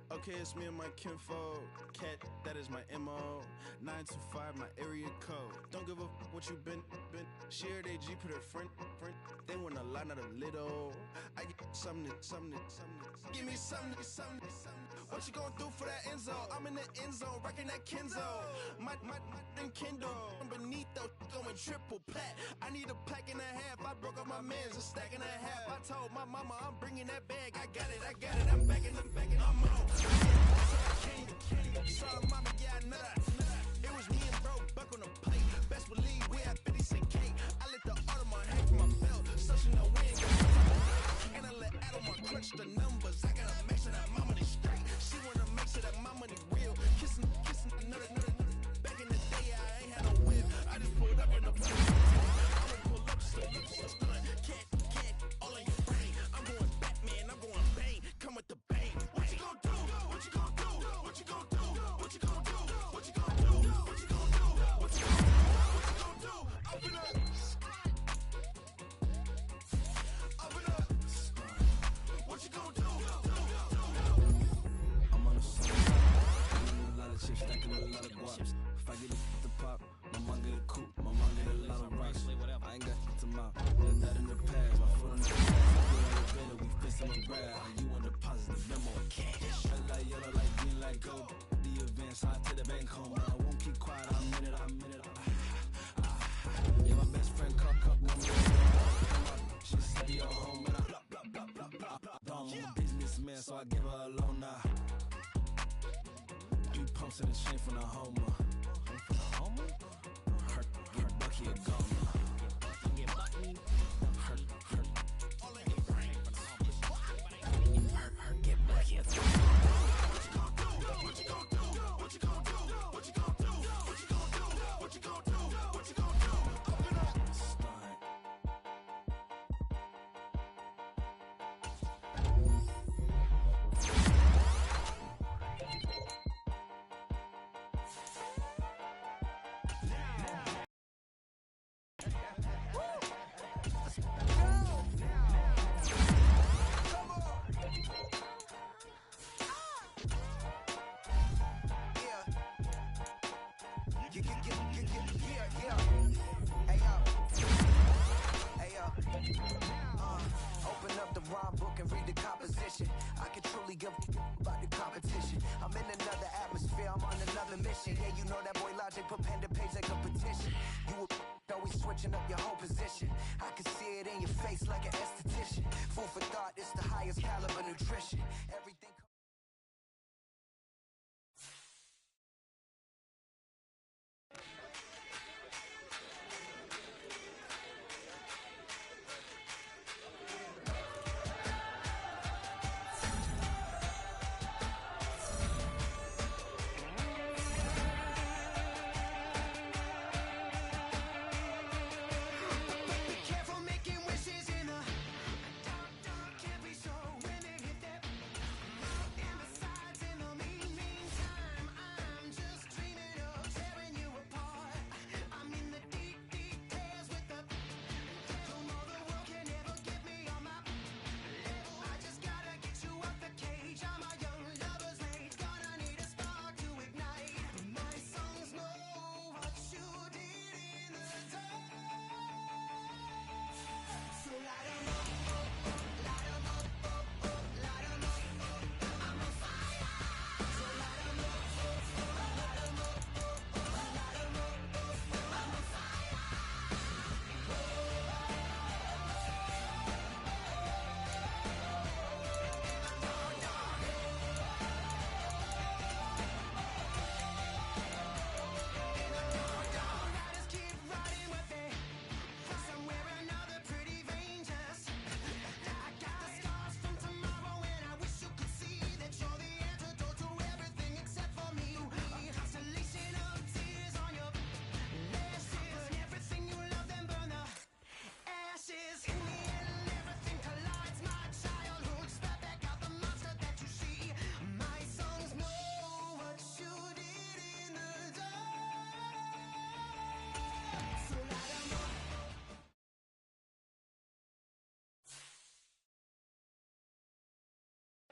Okay, it's me and my kinfolk. Cat, that is my MO. 925, my area code. Don't give a what you been. Shared AG, put her friend. They want a lot, not a little. I get something. Give me something. What you gonna do for that end zone? I'm in the end zone, rocking that Kenzo. My Kindle. Beneath though, going triple plat. I need a pack and a half. I broke up my mans, a stack and a half. I told my mama I'm bringing that bag. I got it. I'm backing, I'm on. Sorry, mama, yeah, I know that. It was me and bro, buck on the plate. Best believe we had 50 cent cake. I let the Audemars hang from my belt. Such a no win. And I let Adelmar crunch the numbers. I gotta make sure that my money straight. She wanna make sure that my money real. Kissing another. Back in the day, I ain't had no whip. I just pulled up in the place. I'ma pull up, stun. Can't, all in your brain. I'm going Batman, I'm going bang. Come with the bang. What you gonna do? What you gonna do? What you gonna do? What you gonna do? What you gonna do? What you gonna do? What you gonna do? Up in up. What you gonna do? I'm on the side. A lot of chicks stacking a lot of guaps. If I get the pop, my mom get a coupe. My mom get a lot of rocks. I ain't got to mouth. Let that in the past. My foot on the gas. We fit some grab. You want deposit the memo cash. Red like yellow, like green, like gold. The events, I to the bank home. I won't keep quiet. I'm in it. Yeah, my best friend cup one more. She said you're home and I I'm a businessman, so I give her a loan now. 3 pumps in the chain from the Homer. Her Bucky a goner. Her all in your brain. Her get Bucky a goner. What you gonna do? What you gonna do? What you gonna do? What you gonna do? What you gonna do? What you gonna do? Open up. Open up the rhyme book and read the composition. I can truly give about the competition. I'm in another atmosphere, I'm on another mission. Yeah, you know that boy Logic put pen to page like a petition. You always switching up your whole position. I can see it in your face like an esthetician. Food for thought, it's the highest caliber nutrition. Everything.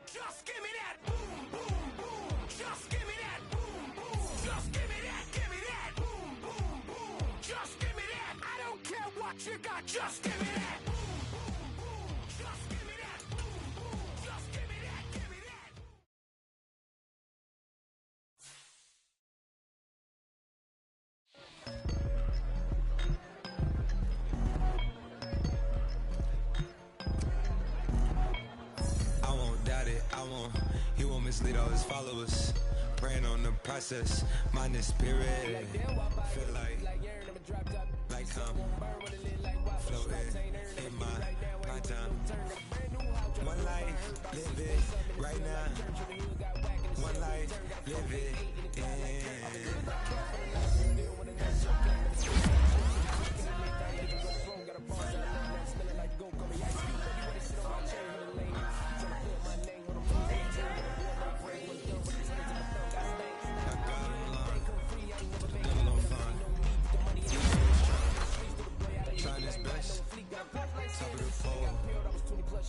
Just give me that boom, boom, boom. Just give me that boom, boom. Just give me that, give me that boom, boom, boom. Just give me that. I don't care what you got. Just give me that boom, boom, boom. Just give me that boom, boom. Just give me that, give me that. I won't doubt it, he won't mislead all his followers. Praying on the process, mind and spirit. Feel like come, floating in my time. One life, live it right now. One life, live it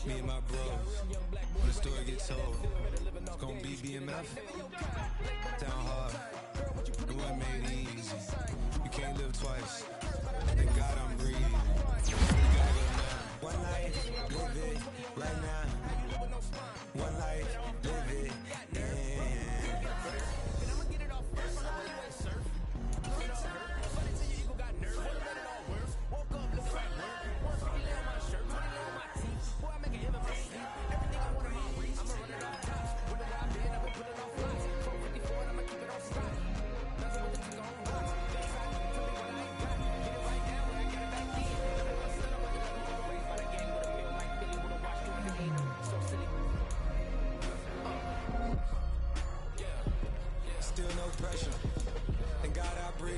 me and my bros, when the story gets told, it's gonna be BMF, down hard, it wasn't made easy, you can't live twice, thank God I'm breathing, you gotta go now, one life, live it, right now, one life, live it, still no pressure, thank God I breathe,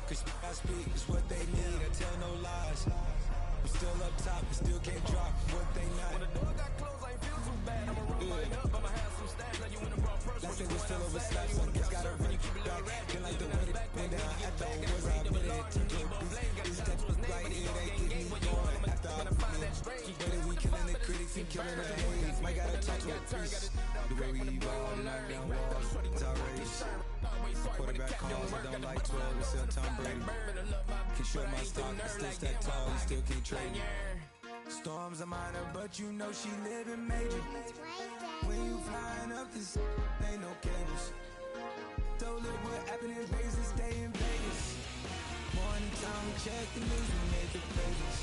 cause I speak is what they need, I tell no lies, I'm still up top, and still can't drop what they not. When the door got closed, I ain't feel too bad, I'ma roll right up, I'ma have some stats, now you in the wrong person. Last day was still over slaps, I just gotta really keep it back, feel like the way it went down, after I was I put it to the beat, is that right here, they get me going, after I find that strange, better we killing the critics and killing the haters, might gotta talk to a priest, the way we evolve, knock down walls, it's outrageous. Quarterback calls, I don't like 12, it's still Tom Brady. Can show my stock, I still stack tall, you still can't trade me. Storms are minor, but you know she living major. When you flying up this, ain't no cables. Don't look what happened in Vegas, stay in Vegas. Morning time, we check the news, we make the pages.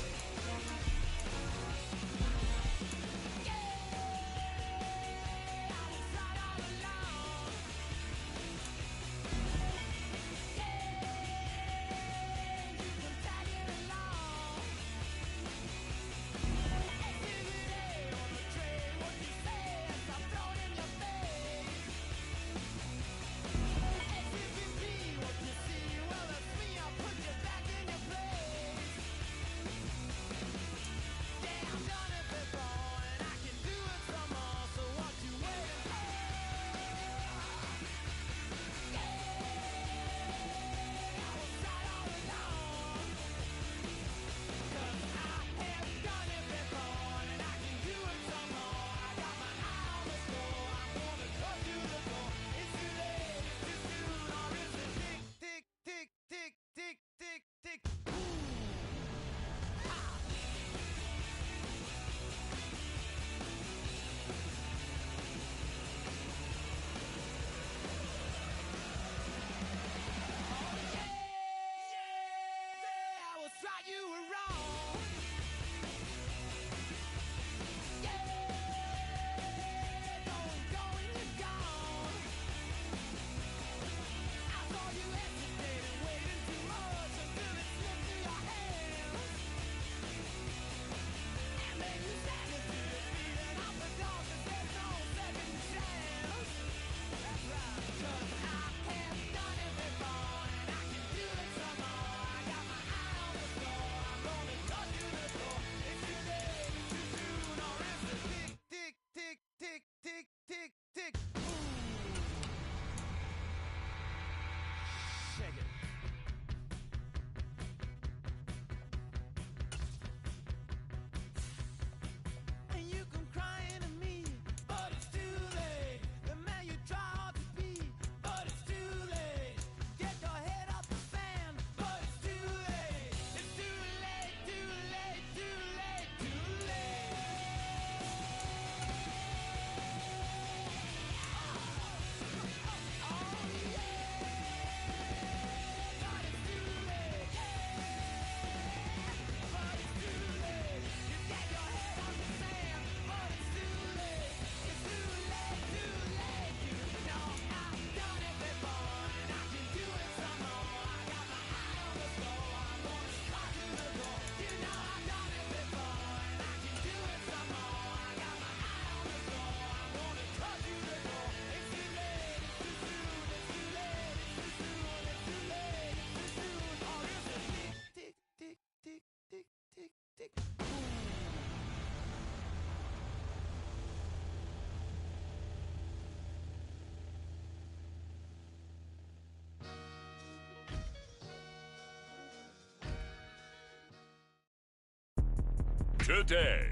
today.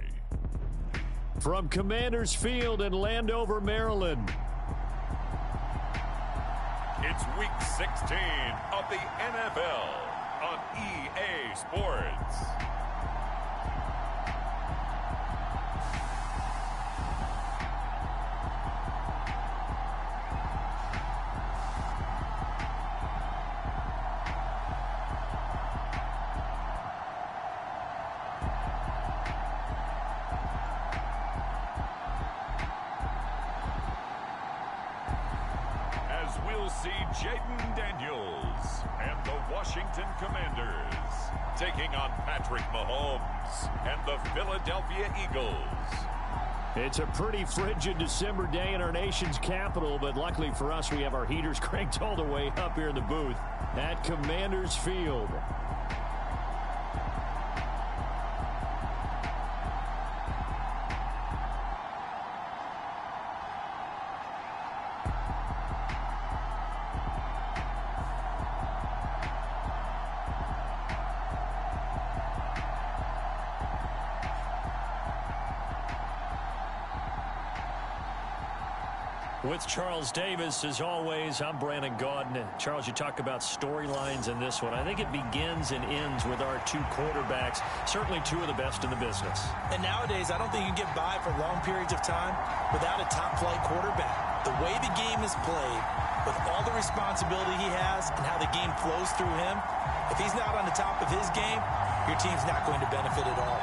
From Commanders Field in Landover, Maryland. It's Week 16 of the NFL on EA Sports. See Jaden Daniels and the Washington Commanders taking on Patrick Mahomes and the Philadelphia Eagles. It's a pretty frigid December day in our nation's capital, but luckily for us, we have our heaters cranked all the way up here in the booth at Commanders Field. With Charles Davis, as always, I'm Brandon Gaudin. Charles, you talk about storylines in this one. I think it begins and ends with our two quarterbacks, certainly two of the best in the business. And nowadays, I don't think you can get by for long periods of time without a top-flight quarterback. The way the game is played, with all the responsibility he has and how the game flows through him, if he's not on the top of his game, your team's not going to benefit at all.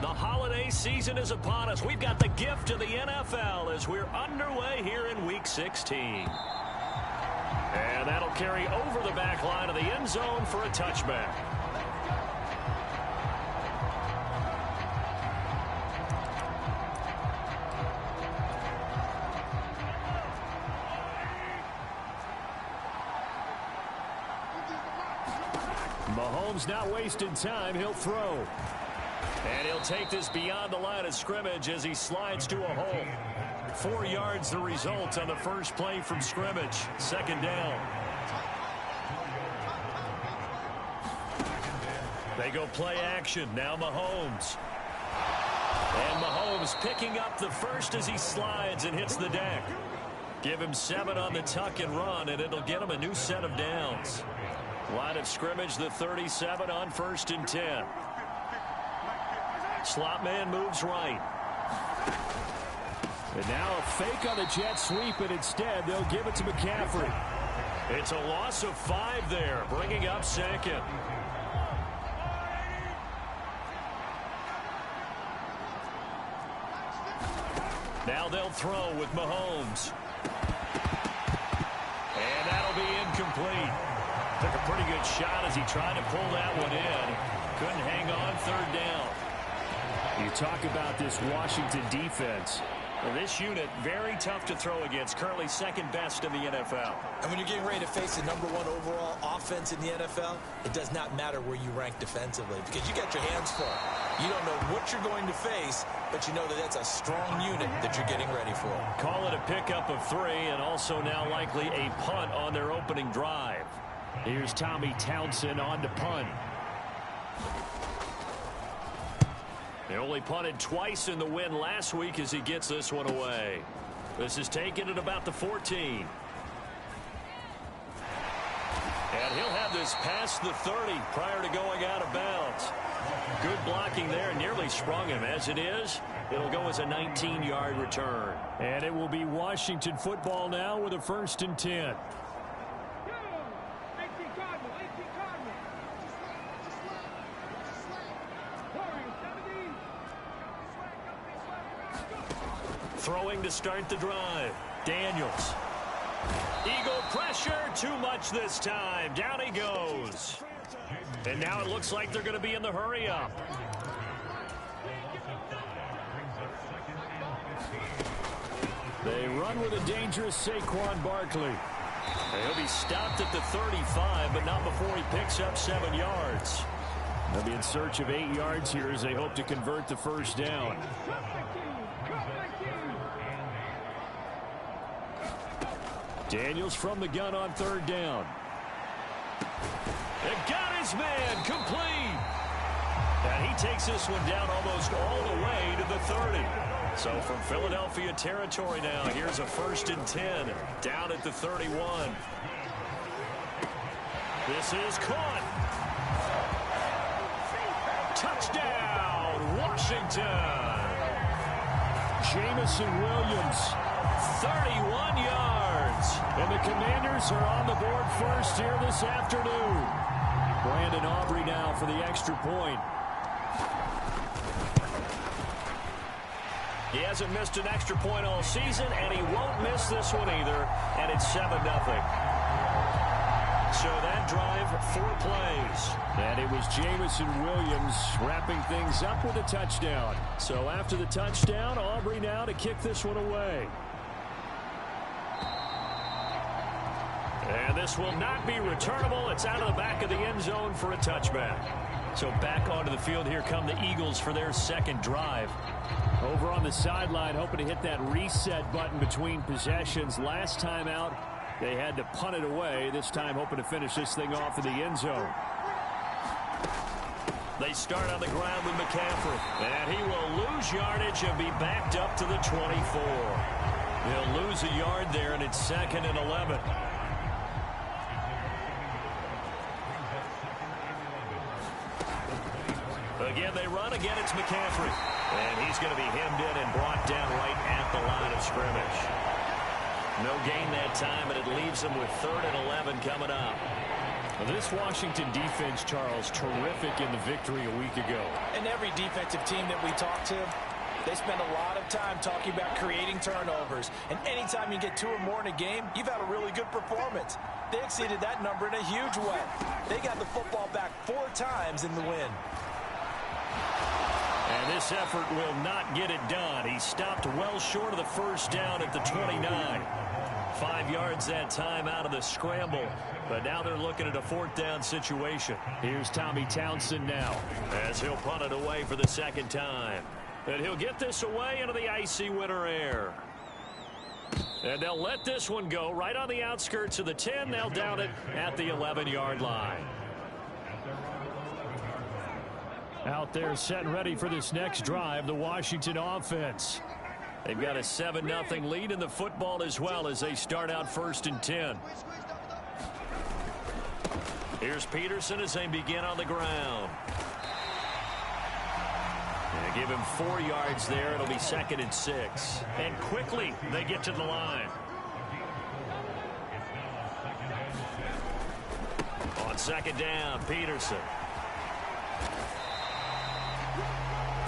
The holiday season is upon us. We've got the gift of the NFL as we're underway here in Week 16. And that'll carry over the back line of the end zone for a touchback. Mahomes not wasting time. He'll throw. And he'll take this beyond the line of scrimmage as he slides to a hole. 4 yards the result on the first play from scrimmage. Second down. They go play action. Now Mahomes. And Mahomes picking up the first as he slides and hits the deck. Give him 7 on the tuck and run, and it'll get him a new set of downs. Line of scrimmage, the 37 on 1st and 10. Slot man moves right. And now a fake on the jet sweep, and instead they'll give it to McCaffrey. It's a loss of 5 there, bringing up 2nd. Now they'll throw with Mahomes. And that'll be incomplete. Took a pretty good shot as he tried to pull that one in. Couldn't hang on 3rd down. You talk about this Washington defense. Well, this unit, very tough to throw against. Currently 2nd best in the NFL. And when you're getting ready to face the #1 overall offense in the NFL, it does not matter where you rank defensively because you got your hands full. You don't know what you're going to face, but you know that that's a strong unit that you're getting ready for. Call it a pickup of 3, and also now likely a punt on their opening drive. Here's Tommy Townsend on to punt. They only punted twice in the win last week as he gets this one away. This is taken at about the 14. And he'll have this past the 30 prior to going out of bounds. Good blocking there, nearly sprung him. As it is, it'll go as a 19-yard return. And it will be Washington football now with a 1st and 10. Throwing to start the drive. Daniels. Eagle pressure, too much this time. Down he goes. And now it looks like they're going to be in the hurry up. They run with a dangerous Saquon Barkley. He'll be stopped at the 35, but not before he picks up 7 yards. They'll be in search of 8 yards here as they hope to convert the 1st down. Daniels from the gun on 3rd down. It got his man complete. And he takes this one down almost all the way to the 30. So from Philadelphia territory now, here's a 1st and 10 down at the 31. This is caught. Touchdown, Washington. Jamison Williams. 31 yards. And the Commanders are on the board first here this afternoon. Brandon Aubrey now for the extra point. He hasn't missed an extra point all season, and he won't miss this one either, and it's 7-0. So that drive, 4 plays. And it was Jamison Williams wrapping things up with a touchdown. So after the touchdown, Aubrey now to kick this one away. And this will not be returnable. It's out of the back of the end zone for a touchback. So back onto the field, here come the Eagles for their 2nd drive. Over on the sideline, hoping to hit that reset button between possessions. Last time out, they had to punt it away. This time hoping to finish this thing off in the end zone. They start on the ground with McCaffrey. And he will lose yardage and be backed up to the 24. They'll lose a yard there, and it's 2nd and 11. Again, they run. Again, it's McCaffrey. And he's going to be hemmed in and brought down right at the line of scrimmage. No gain that time, and it leaves them with 3rd and 11 coming up. Well, this Washington defense, Charles, terrific in the victory a week ago. And every defensive team that we talk to, they spend a lot of time talking about creating turnovers. And anytime you get 2 or more in a game, you've had a really good performance. They exceeded that number in a huge way. They got the football back 4 times in the win. And this effort will not get it done. He stopped well short of the 1st down at the 29. 5 yards that time out of the scramble. But now they're looking at a 4th down situation. Here's Tommy Townsend now, as he'll punt it away for the 2nd time. And he'll get this away into the icy winter air. And they'll let this one go right on the outskirts of the 10. They'll down it at the 11-yard line. Out there set and ready for this next drive, the Washington offense. They've got a 7-0 lead in the football as well as they start out 1st and 10. Here's Peterson as they begin on the ground. They give him 4 yards there. It'll be 2nd and 6. And quickly they get to the line. On 2nd down, Peterson.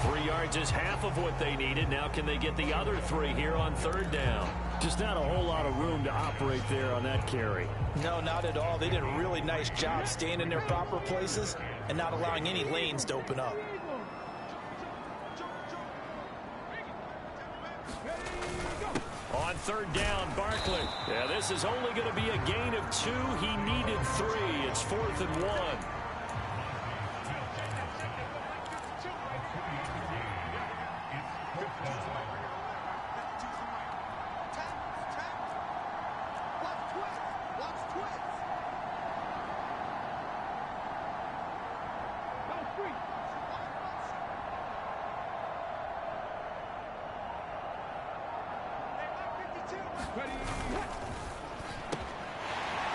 3 yards is half of what they needed. Now can they get the other 3 here on 3rd down? Just not a whole lot of room to operate there on that carry. No, not at all. They did a really nice job staying in their proper places and not allowing any lanes to open up. On 3rd down, Barkley. Yeah, this is only going to be a gain of 2. He needed 3. It's 4th and 1.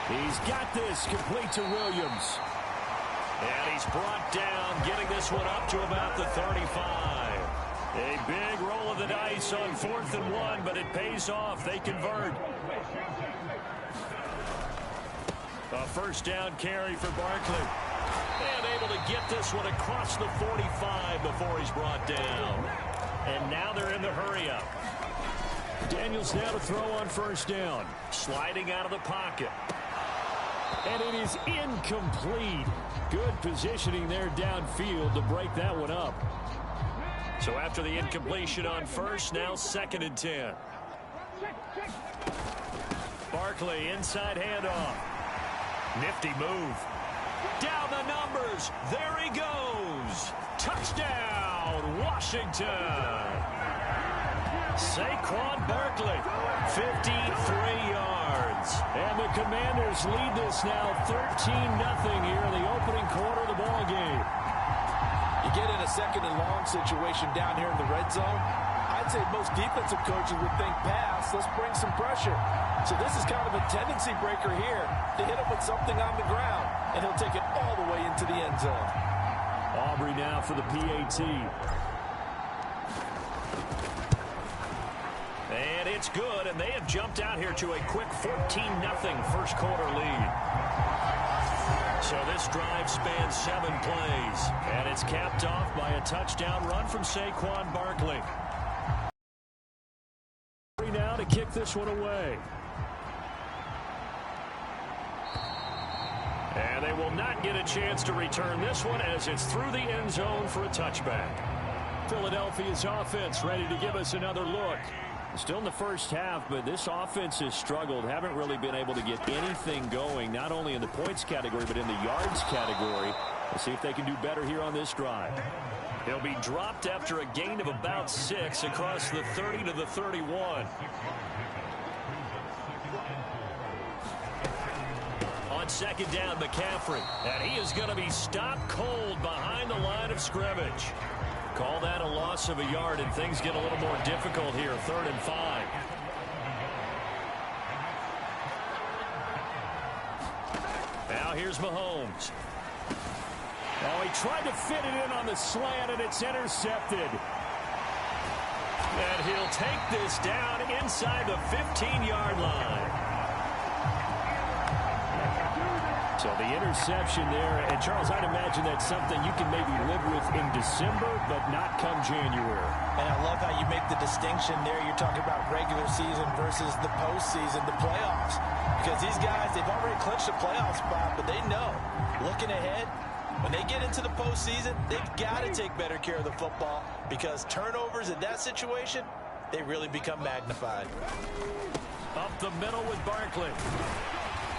He's got this complete to Williams. And he's brought down, getting this one up to about the 35. A big roll of the dice on 4th and 1, but it pays off. They convert. A 1st down carry for Barkley. And able to get this one across the 45 before he's brought down. And now they're in the hurry-up. Daniels now to throw on 1st down. Sliding out of the pocket. And it is incomplete. Good positioning there downfield to break that one up. So after the incompletion on 1st, now 2nd and 10. Barkley, inside handoff. Nifty move. Down the numbers. There he goes. Touchdown, Washington. Saquon Barkley, 53 yards. And the Commanders lead this now 13-0 here in the opening quarter of the ball game. You get in a 2nd and long situation down here in the red zone. I'd say most defensive coaches would think pass. Let's bring some pressure. So this is kind of a tendency breaker here to hit him with something on the ground. And he'll take it all the way into the end zone. Aubrey now for the PAT. And it's good, and they have jumped out here to a quick 14-0 first quarter lead. So this drive spans 7 plays, and it's capped off by a touchdown run from Saquon Barkley. Now to kick this one away. And they will not get a chance to return this one as it's through the end zone for a touchback. Philadelphia's offense ready to give us another look. Still in the first half, but this offense has struggled. Haven't really been able to get anything going, not only in the points category, but in the yards category. We'll see if they can do better here on this drive. He'll be dropped after a gain of about 6 across the 30 to the 31. On 2nd down, McCaffrey. And he is going to be stopped cold behind the line of scrimmage. Call that a loss of a yard, and things get a little more difficult here. 3rd and 5. Now here's Mahomes. Oh, he tried to fit it in on the slant, and it's intercepted. And he'll take this down inside the 15-yard line. So the interception there, and Charles, I'd imagine that's something you can maybe live with in December, but not come January. And I love how you make the distinction there. You're talking about regular season versus the postseason, the playoffs. Because these guys, they've already clinched a playoff spot, but they know, looking ahead, when they get into the postseason, they've got to take better care of the football because turnovers in that situation, they really become magnified. Up the middle with Barkley.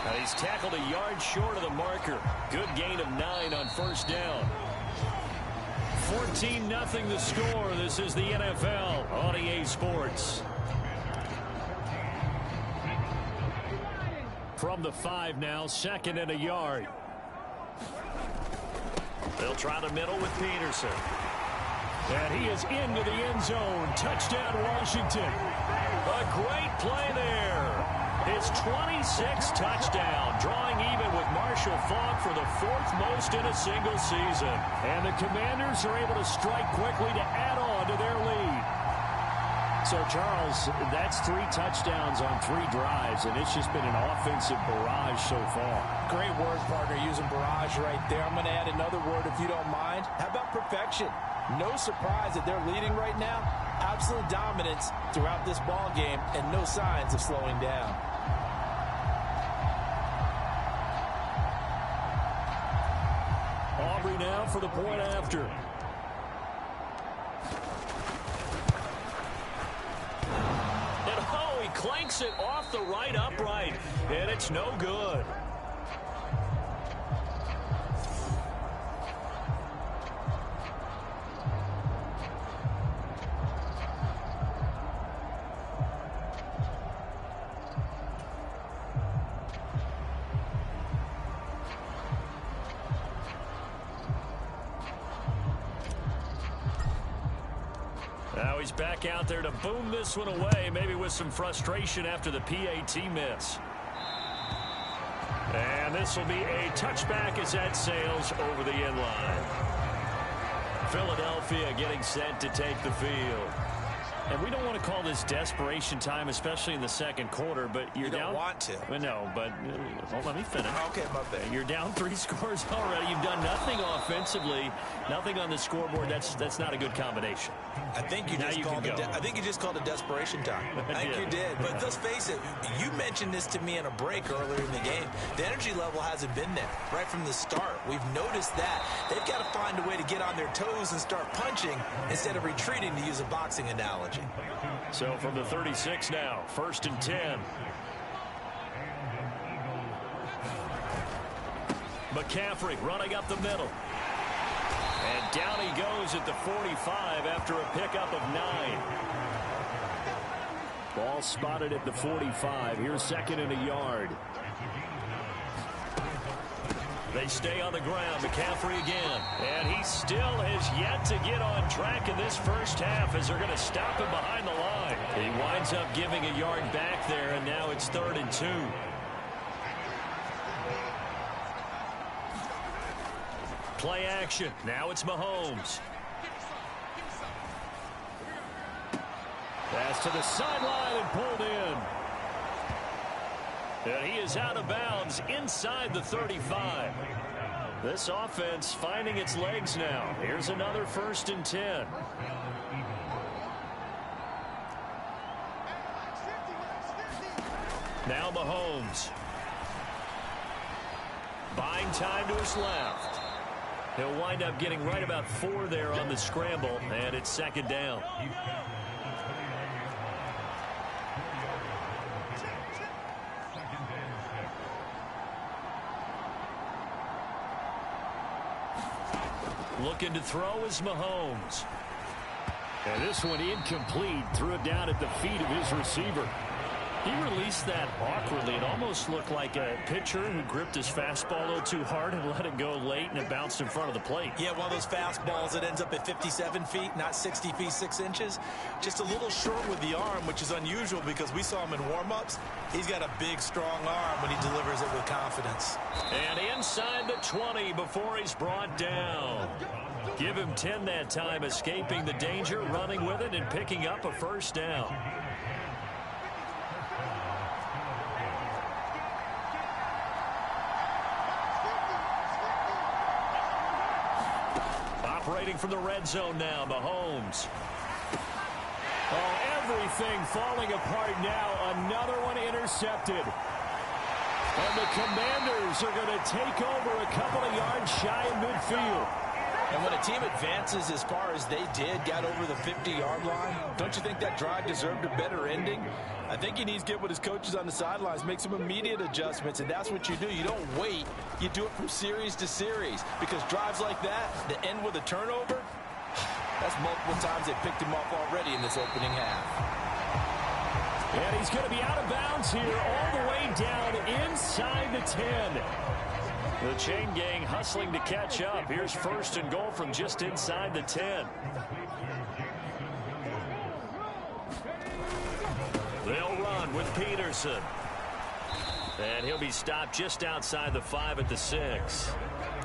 And he's tackled a yard short of the marker. Good gain of 9 on 1st down. 14-0 the score. This is the NFL on EA Sports. From the 5 now, 2nd and a yard. They'll try the middle with Peterson. And he is into the end zone. Touchdown, Washington. A great play there. His 26th touchdown, drawing even with Marshall Faulk for the 4th most in a single season. And the Commanders are able to strike quickly to add on to their lead. So, Charles, that's 3 touchdowns on 3 drives, and it's just been an offensive barrage so far. Great word, partner, using barrage right there. I'm going to add another word if you don't mind. How about perfection? No surprise that they're leading right now. Absolute dominance throughout this ball game and no signs of slowing down. Aubrey now for the point after. And oh, he clanks it off the right upright, and it's no good. Now he's back out there to boom this one away, maybe with some frustration after the PAT miss. And this will be a touchback as that sails over the end line. Philadelphia getting set to take the field. And we don't want to call this desperation time, especially in the second quarter, but you're down. You don't want to. Well, no, but don't let me finish. Okay, my bad. You're down 3 scores already. You've done nothing offensively, nothing on the scoreboard. That's not a good combination. I think you just called it desperation time. I think you did. But let's face it, you mentioned this to me in a break earlier in the game. The energy level hasn't been there right from the start. We've noticed that. They've got to find a way to get on their toes and start punching instead of retreating, to use a boxing analogy. So from the 36 now, 1st and 10. McCaffrey running up the middle. And down he goes at the 45 after a pickup of 9. Ball spotted at the 45. Here's 2nd and a yard. They stay on the ground. McCaffrey again. And he still has yet to get on track in this first half as they're going to stop him behind the line. He winds up giving a yard back there, and now it's 3rd and 2. Play action. Now it's Mahomes. Pass to the sideline and pulled in. And he is out of bounds inside the 35. This offense finding its legs now. Here's another 1st and 10. Now Mahomes. Buying time to his left. He'll wind up getting right about 4 there on the scramble, and it's 2nd down. Looking to throw is Mahomes. And this one incomplete. Threw it down at the feet of his receiver. He released that awkwardly. It almost looked like a pitcher who gripped his fastball a little too hard and let it go late, and it bounced in front of the plate. Yeah, one of those fastballs that ends up at 57 feet, not 60 feet 6 inches. Just a little short with the arm, which is unusual because we saw him in warm-ups. He's got a big, strong arm when he delivers it with confidence. And inside the 20 before he's brought down. Give him 10 that time, escaping the danger, running with it, and picking up a 1st down. Operating from the red zone now, Mahomes. Oh, everything falling apart now. Another one intercepted. And the Commanders are going to take over a couple of yards shy of midfield. And when a team advances as far as they did, got over the 50-yard line, don't you think that drive deserved a better ending? I think he needs to get with his coaches on the sidelines, make some immediate adjustments, and that's what you do. You don't wait. You do it from series to series, because drives like that end with a turnover, that's multiple times they picked him off already in this opening half. And he's going to be out of bounds here all the way down inside the 10. The chain gang hustling to catch up. Here's 1st and goal from just inside the 10. They'll run with Peterson. And he'll be stopped just outside the 5 at the 6.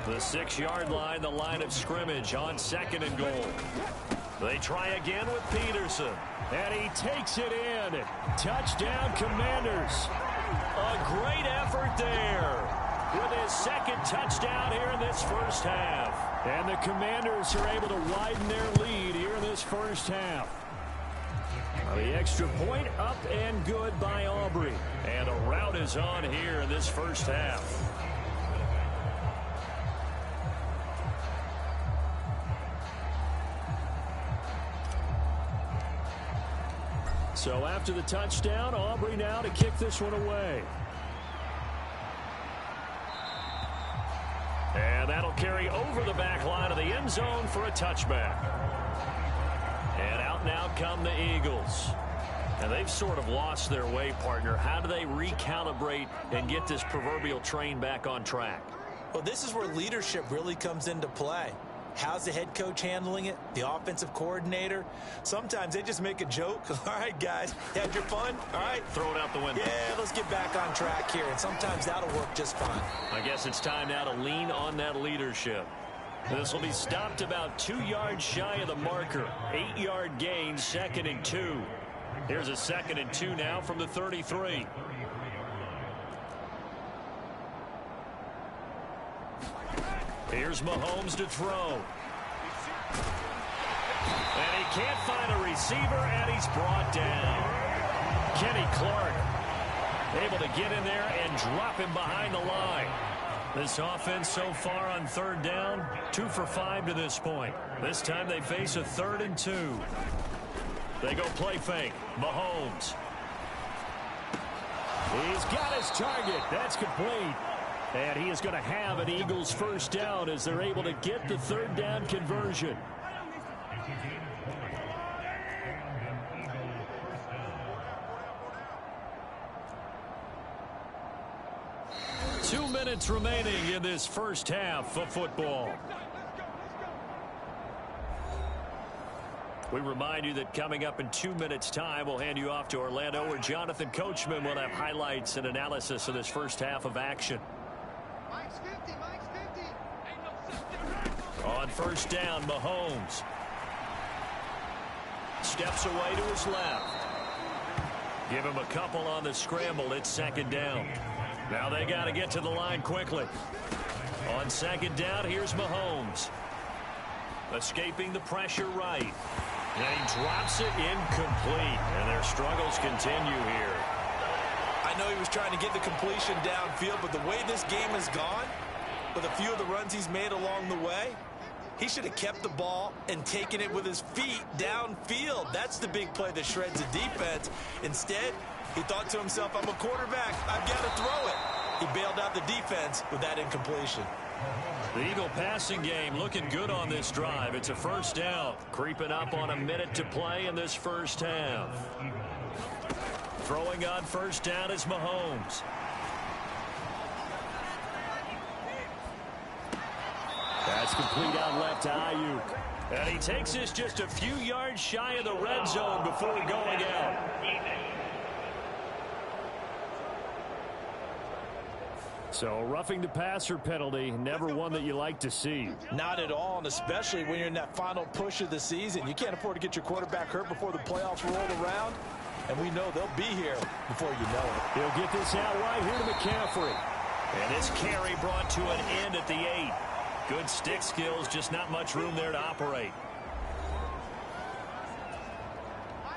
The 6-yard line, the line of scrimmage on 2nd and goal. They try again with Peterson. And he takes it in. Touchdown, Commanders. A great effort there with his 2nd touchdown here in this first half. And the Commanders are able to widen their lead here in this first half. The extra point up and good by Aubrey. And a rout is on here in this first half. So after the touchdown, Aubrey now to kick this one away. And that'll carry over the back line of the end zone for a touchback. And out now come the Eagles. And they've sort of lost their way, partner. How do they recalibrate and get this proverbial train back on track? Well, this is where leadership really comes into play. How's the head coach handling it? The offensive coordinator? Sometimes they just make a joke. All right, guys, had your fun? All right. Throw it out the window. Yeah, let's get back on track here. And sometimes that'll work just fine. I guess it's time now to lean on that leadership. This will be stopped about 2 yards shy of the marker. 8-yard gain, 2nd and 2. Here's a 2nd and 2 now from the 33. Here's Mahomes to throw. And he can't find a receiver, and he's brought down. Kenny Clark able to get in there and drop him behind the line. This offense so far on 3rd down, 2 for 5 to this point. This time they face a 3rd and 2. They go play fake. Mahomes. He's got his target. That's complete. And he is going to have an Eagles first down as they're able to get the 3rd down conversion. Two minutes remaining in this first half of football. We remind you that coming up in 2 minutes' time, we'll hand you off to Orlando, where Jonathan Coachman will have highlights and analysis of this first half of action. On 1st down, Mahomes steps away to his left. Give him a couple on the scramble. It's 2nd down. Now they got to get to the line quickly. On 2nd down, here's Mahomes. Escaping the pressure right. And he drops it incomplete. And their struggles continue here. I know he was trying to get the completion downfield, but the way this game has gone, with a few of the runs he's made along the way, he should have kept the ball and taken it with his feet downfield. That's the big play that shreds the defense. Instead, he thought to himself, I'm a quarterback. I've got to throw it. He bailed out the defense with that incompletion. The Eagle passing game looking good on this drive. It's a 1st down. Creeping up on a minute to play in this first half. Throwing on 1st down is Mahomes. That's complete out left to Ayuk. And he takes this just a few yards shy of the red zone before going out. So roughing the passer penalty, never one that you like to see. Not at all, and especially when you're in that final push of the season. You can't afford to get your quarterback hurt before the playoffs roll around. And we know they'll be here before you know it. He'll get this out right here to McCaffrey. And this carry brought to an end at the 8. Good stick skills, just not much room there to operate.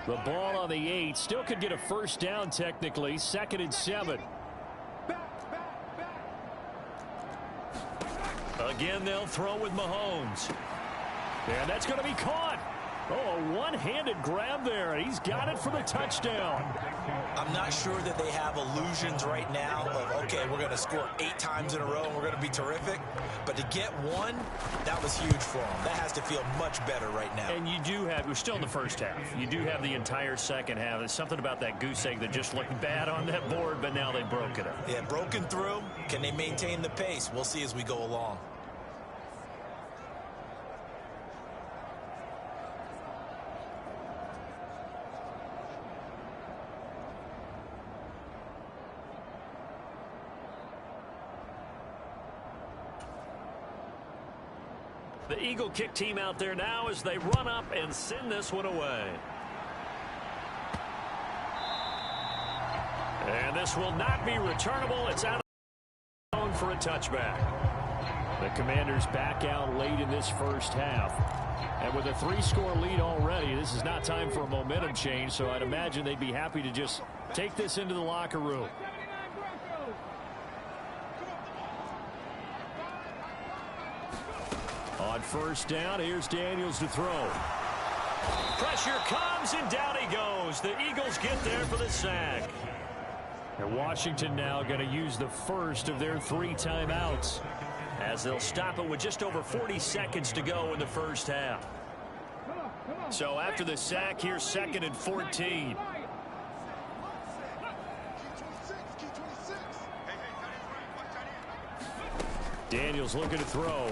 The ball on the 8 still could get a 1st down technically. 2nd and 7. Again, they'll throw with Mahomes. And that's going to be caught. Oh, a one-handed grab there. He's got it for the touchdown. I'm not sure that they have illusions right now of, okay, we're going to score 8 times in a row and we're going to be terrific. But to get one, that was huge for them. That has to feel much better right now. And you do have, we're still in the first half. You do have the entire second half. There's something about that goose egg that just looked bad on that board, but now they've broken it. Yeah, broken through. Can they maintain the pace? We'll see as we go along. The Eagle kick team out there now as they run up and send this one away. And this will not be returnable. It's out of the zone for a touchback. The Commanders back out late in this first half. And with a 3-score lead already, this is not time for a momentum change, so I'd imagine they'd be happy to just take this into the locker room. On first down, here's Daniels to throw. Pressure comes, and down he goes. The Eagles get there for the sack. And Washington now going to use the first of their 3 timeouts, as they'll stop it with just over 40 seconds to go in the first half. So after the sack, here's 2nd and 14. Daniels looking to throw.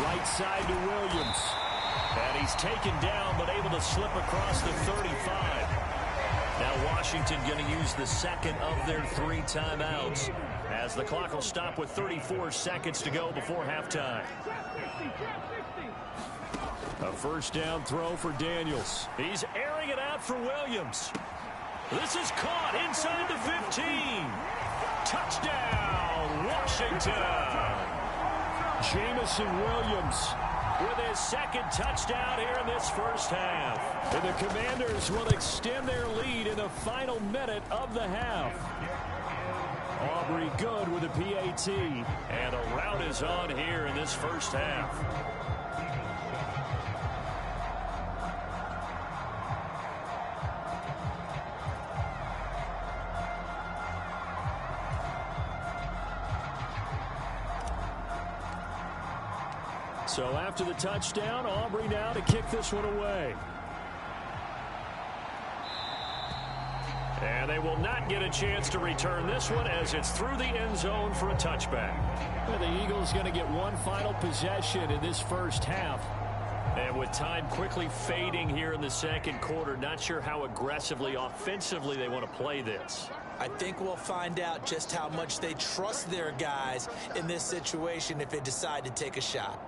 Right side to Williams. And he's taken down, but able to slip across the 35. Now Washington going to use the second of their 3 timeouts, as the clock will stop with 34 seconds to go before halftime. A first down throw for Daniels. He's airing it out for Williams. This is caught inside the 15. Touchdown, Washington. Jamison Williams with his 2nd touchdown here in this first half. And the Commanders will extend their lead in the final minute of the half. Aubrey good with a PAT. And a rout is on here in this first half. So after the touchdown, Aubrey now to kick this one away. And they will not get a chance to return this one, as it's through the end zone for a touchback. Well, the Eagles going to get one final possession in this first half. And with time quickly fading here in the second quarter, not sure how aggressively, offensively they want to play this. I think we'll find out just how much they trust their guys in this situation if they decide to take a shot.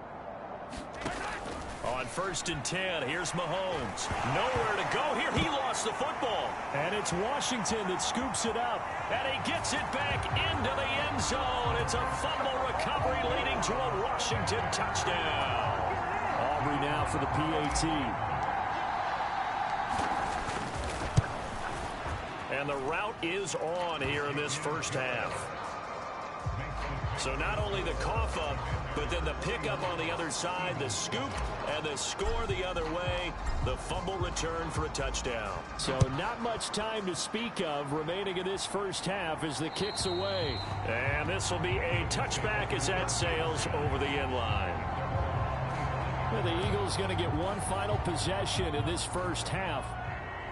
On 1st and 10, here's Mahomes. Nowhere to go here. He lost the football. And it's Washington that scoops it up. And he gets it back into the end zone. It's a fumble recovery leading to a Washington touchdown. Aubrey now for the PAT. And the route is on here in this first half. So not only the cough up, but then the pickup on the other side, the scoop, and the score the other way, the fumble return for a touchdown. So not much time to speak of remaining in this first half as the kick's away. And this will be a touchback as that sails over the end line. Well, the Eagles going to get one final possession in this first half.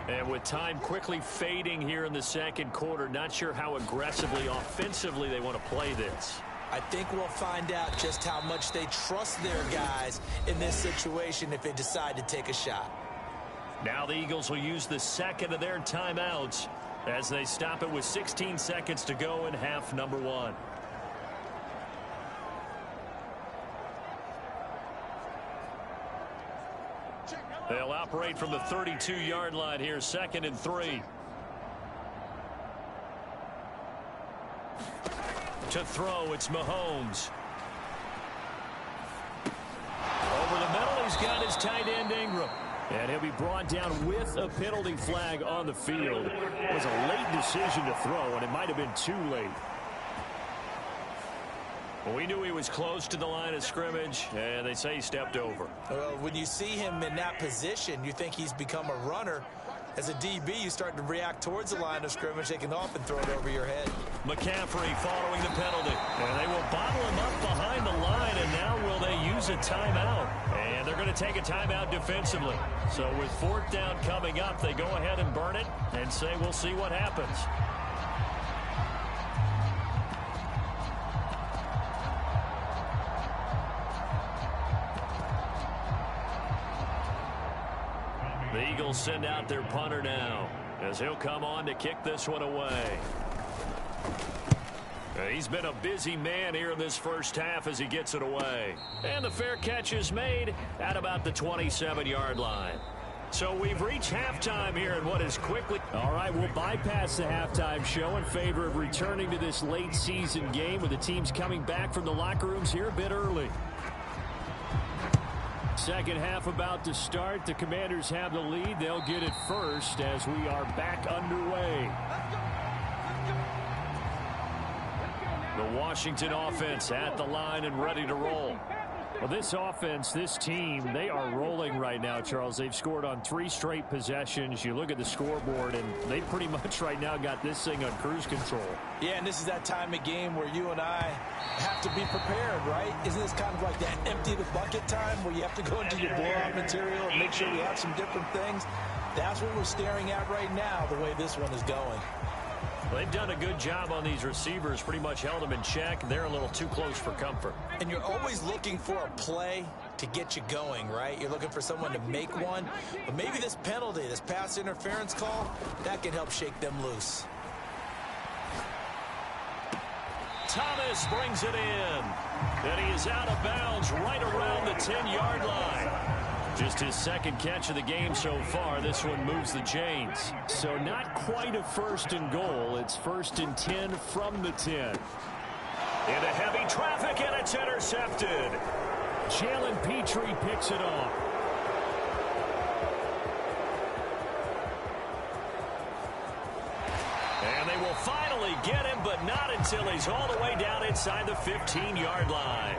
And with time quickly fading here in the second quarter, not sure how aggressively, offensively they want to play this. I think we'll find out just how much they trust their guys in this situation if they decide to take a shot. Now the Eagles will use the second of their timeouts as they stop it with 16 seconds to go in half number 1. They'll operate from the 32-yard line here, 2nd and 3. To throw, it's Mahomes. Over the middle, he's got his tight end Ingram. And he'll be brought down with a penalty flag on the field. It was a late decision to throw, and it might have been too late. Well, we knew he was close to the line of scrimmage, and they say he stepped over. Well, when you see him in that position, you think he's become a runner. As a DB, you start to react towards the line of scrimmage. They can often throw it over your head. McCaffrey following the penalty. And they will bottle him up behind the line, and now will they use a timeout? And they're going to take a timeout defensively. So with 4th down coming up, they go ahead and burn it and say we'll see what happens. The Eagles send out their punter now as he'll come on to kick this one away. He's been a busy man here in this first half as he gets it away. And the fair catch is made at about the 27-yard line. So we've reached halftime here in what is quickly... All right, we'll bypass the halftime show in favor of returning to this late season game with the teams coming back from the locker rooms here a bit early. Second half about to start. The Commanders have the lead. They'll get it first as we are back underway. The Washington offense at the line and ready to roll. Well, this offense, this team, they are rolling right now, Charles. They've scored on 3 straight possessions. You look at the scoreboard, and they pretty much right now got this thing on cruise control. Yeah, and this is that time of game where you and I have to be prepared, right? Isn't this kind of like that empty the bucket time where you have to go into your blowout material and make sure we have some different things? That's what we're staring at right now, the way this one is going. Well, they've done a good job on these receivers, pretty much held them in check. They're a little too close for comfort. And you're always looking for a play to get you going, right? You're looking for someone to make one. But maybe this penalty, this pass interference call, that can help shake them loose. Thomas brings it in. And he is out of bounds right around the 10-yard line. Just his second catch of the game so far. This one moves the chains. So not quite a 1st and goal. It's 1st and 10 from the 10. Into heavy traffic, and it's intercepted. Jalen Petrie picks it off. And they will finally get him, but not until he's all the way down inside the 15-yard line.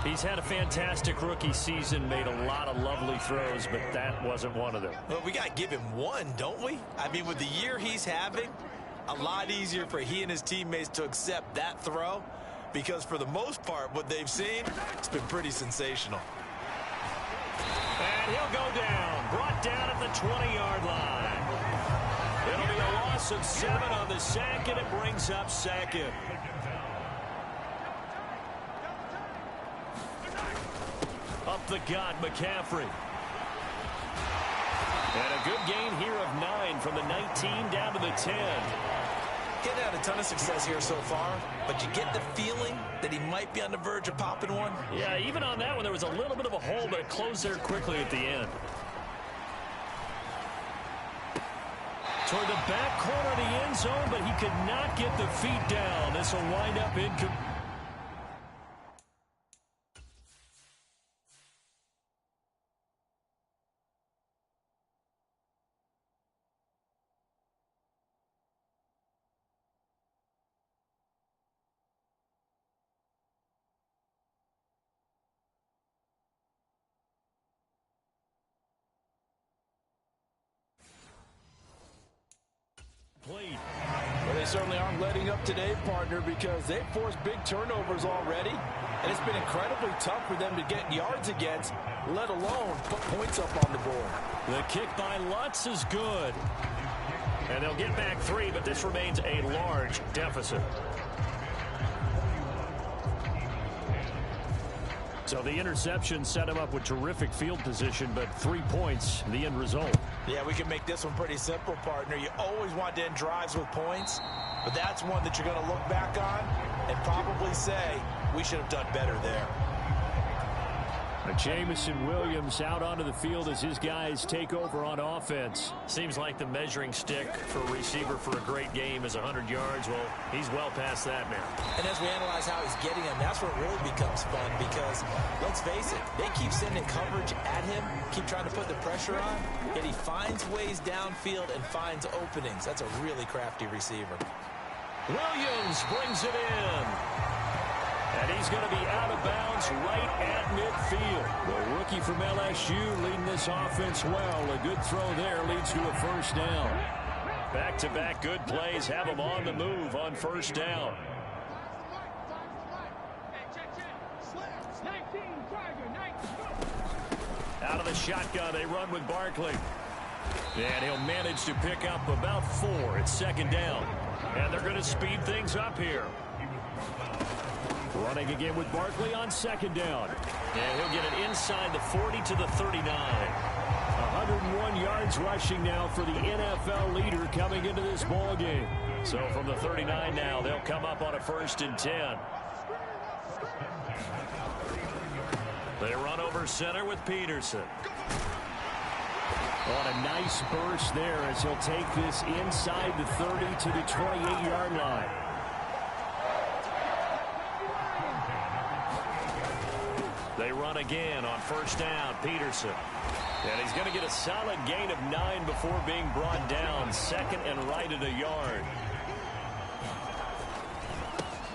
He's had a fantastic rookie season, made a lot of lovely throws, but that wasn't one of them. Well, we got to give him one, don't we? I mean, with the year he's having, a lot easier for he and his teammates to accept that throw, because for the most part, what they've seen, it's been pretty sensational. And he'll go down, brought down at the 20-yard line. It'll be a loss of 7 on the sack, and it brings up 2nd. Up the gut, McCaffrey. And a good gain here of 9 from the 19 down to the 10. Getting had a ton of success here so far, but you get the feeling that he might be on the verge of popping one. Yeah, even on that one, there was a little bit of a hole, but it closed there quickly at the end. Toward the back corner of the end zone, but he could not get the feet down. This will wind up incomplete. Well, they certainly aren't letting up today, partner, because they've forced big turnovers already, and it's been incredibly tough for them to get yards against, let alone put points up on the board. The kick by Lutz is good. And they'll get back 3, but this remains a large deficit. So the interception set him up with terrific field position, but 3 points, the end result. Yeah, we can make this one pretty simple, partner. You always want to end drives with points, but that's one that you're going to look back on and probably say, we should have done better there. Jamison Williams out onto the field as his guys take over on offense. Seems like the measuring stick for a receiver for a great game is 100 yards. Well, he's well past that now. And as we analyze how he's getting them, that's where it really becomes fun because, let's face it, they keep sending coverage at him, keep trying to put the pressure on, yet he finds ways downfield and finds openings. That's a really crafty receiver. Williams brings it in. And he's going to be out of bounds right at midfield. The rookie from LSU leading this offense well. A good throw there leads to a first down. Back-to-back good plays have them on the move on first down. Out of the shotgun, they run with Barkley. And he'll manage to pick up about 4 at second down. And they're going to speed things up here. Running again with Barkley on second down. And he'll get it inside the 40 to the 39. 101 yards rushing now for the NFL leader coming into this ball game. So from the 39 now, they'll come up on a 1st and 10. They run over center with Peterson. On a nice burst there as he'll take this inside the 30 to the 28-yard line. They run again on first down, Peterson. And he's going to get a solid gain of 9 before being brought down. 2nd and right at a yard.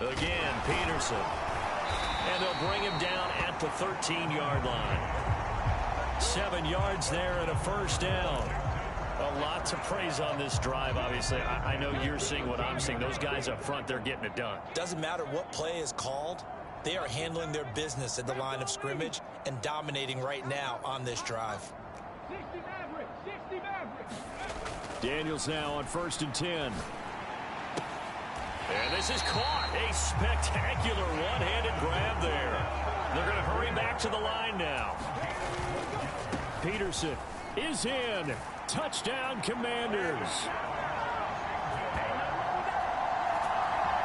Again, Peterson. And they'll bring him down at the 13-yard line. 7 yards there and a first down. A lot to praise on this drive, obviously. I know you're seeing what I'm seeing. Those guys up front, they're getting it done. Doesn't matter what play is called. They are handling their business at the line of scrimmage and dominating right now on this drive. 60 Maverick, 60 Maverick. Daniels now on 1st and 10. And this is caught. A spectacular one-handed grab there. They're going to hurry back to the line now. Peterson is in. Touchdown, Commanders.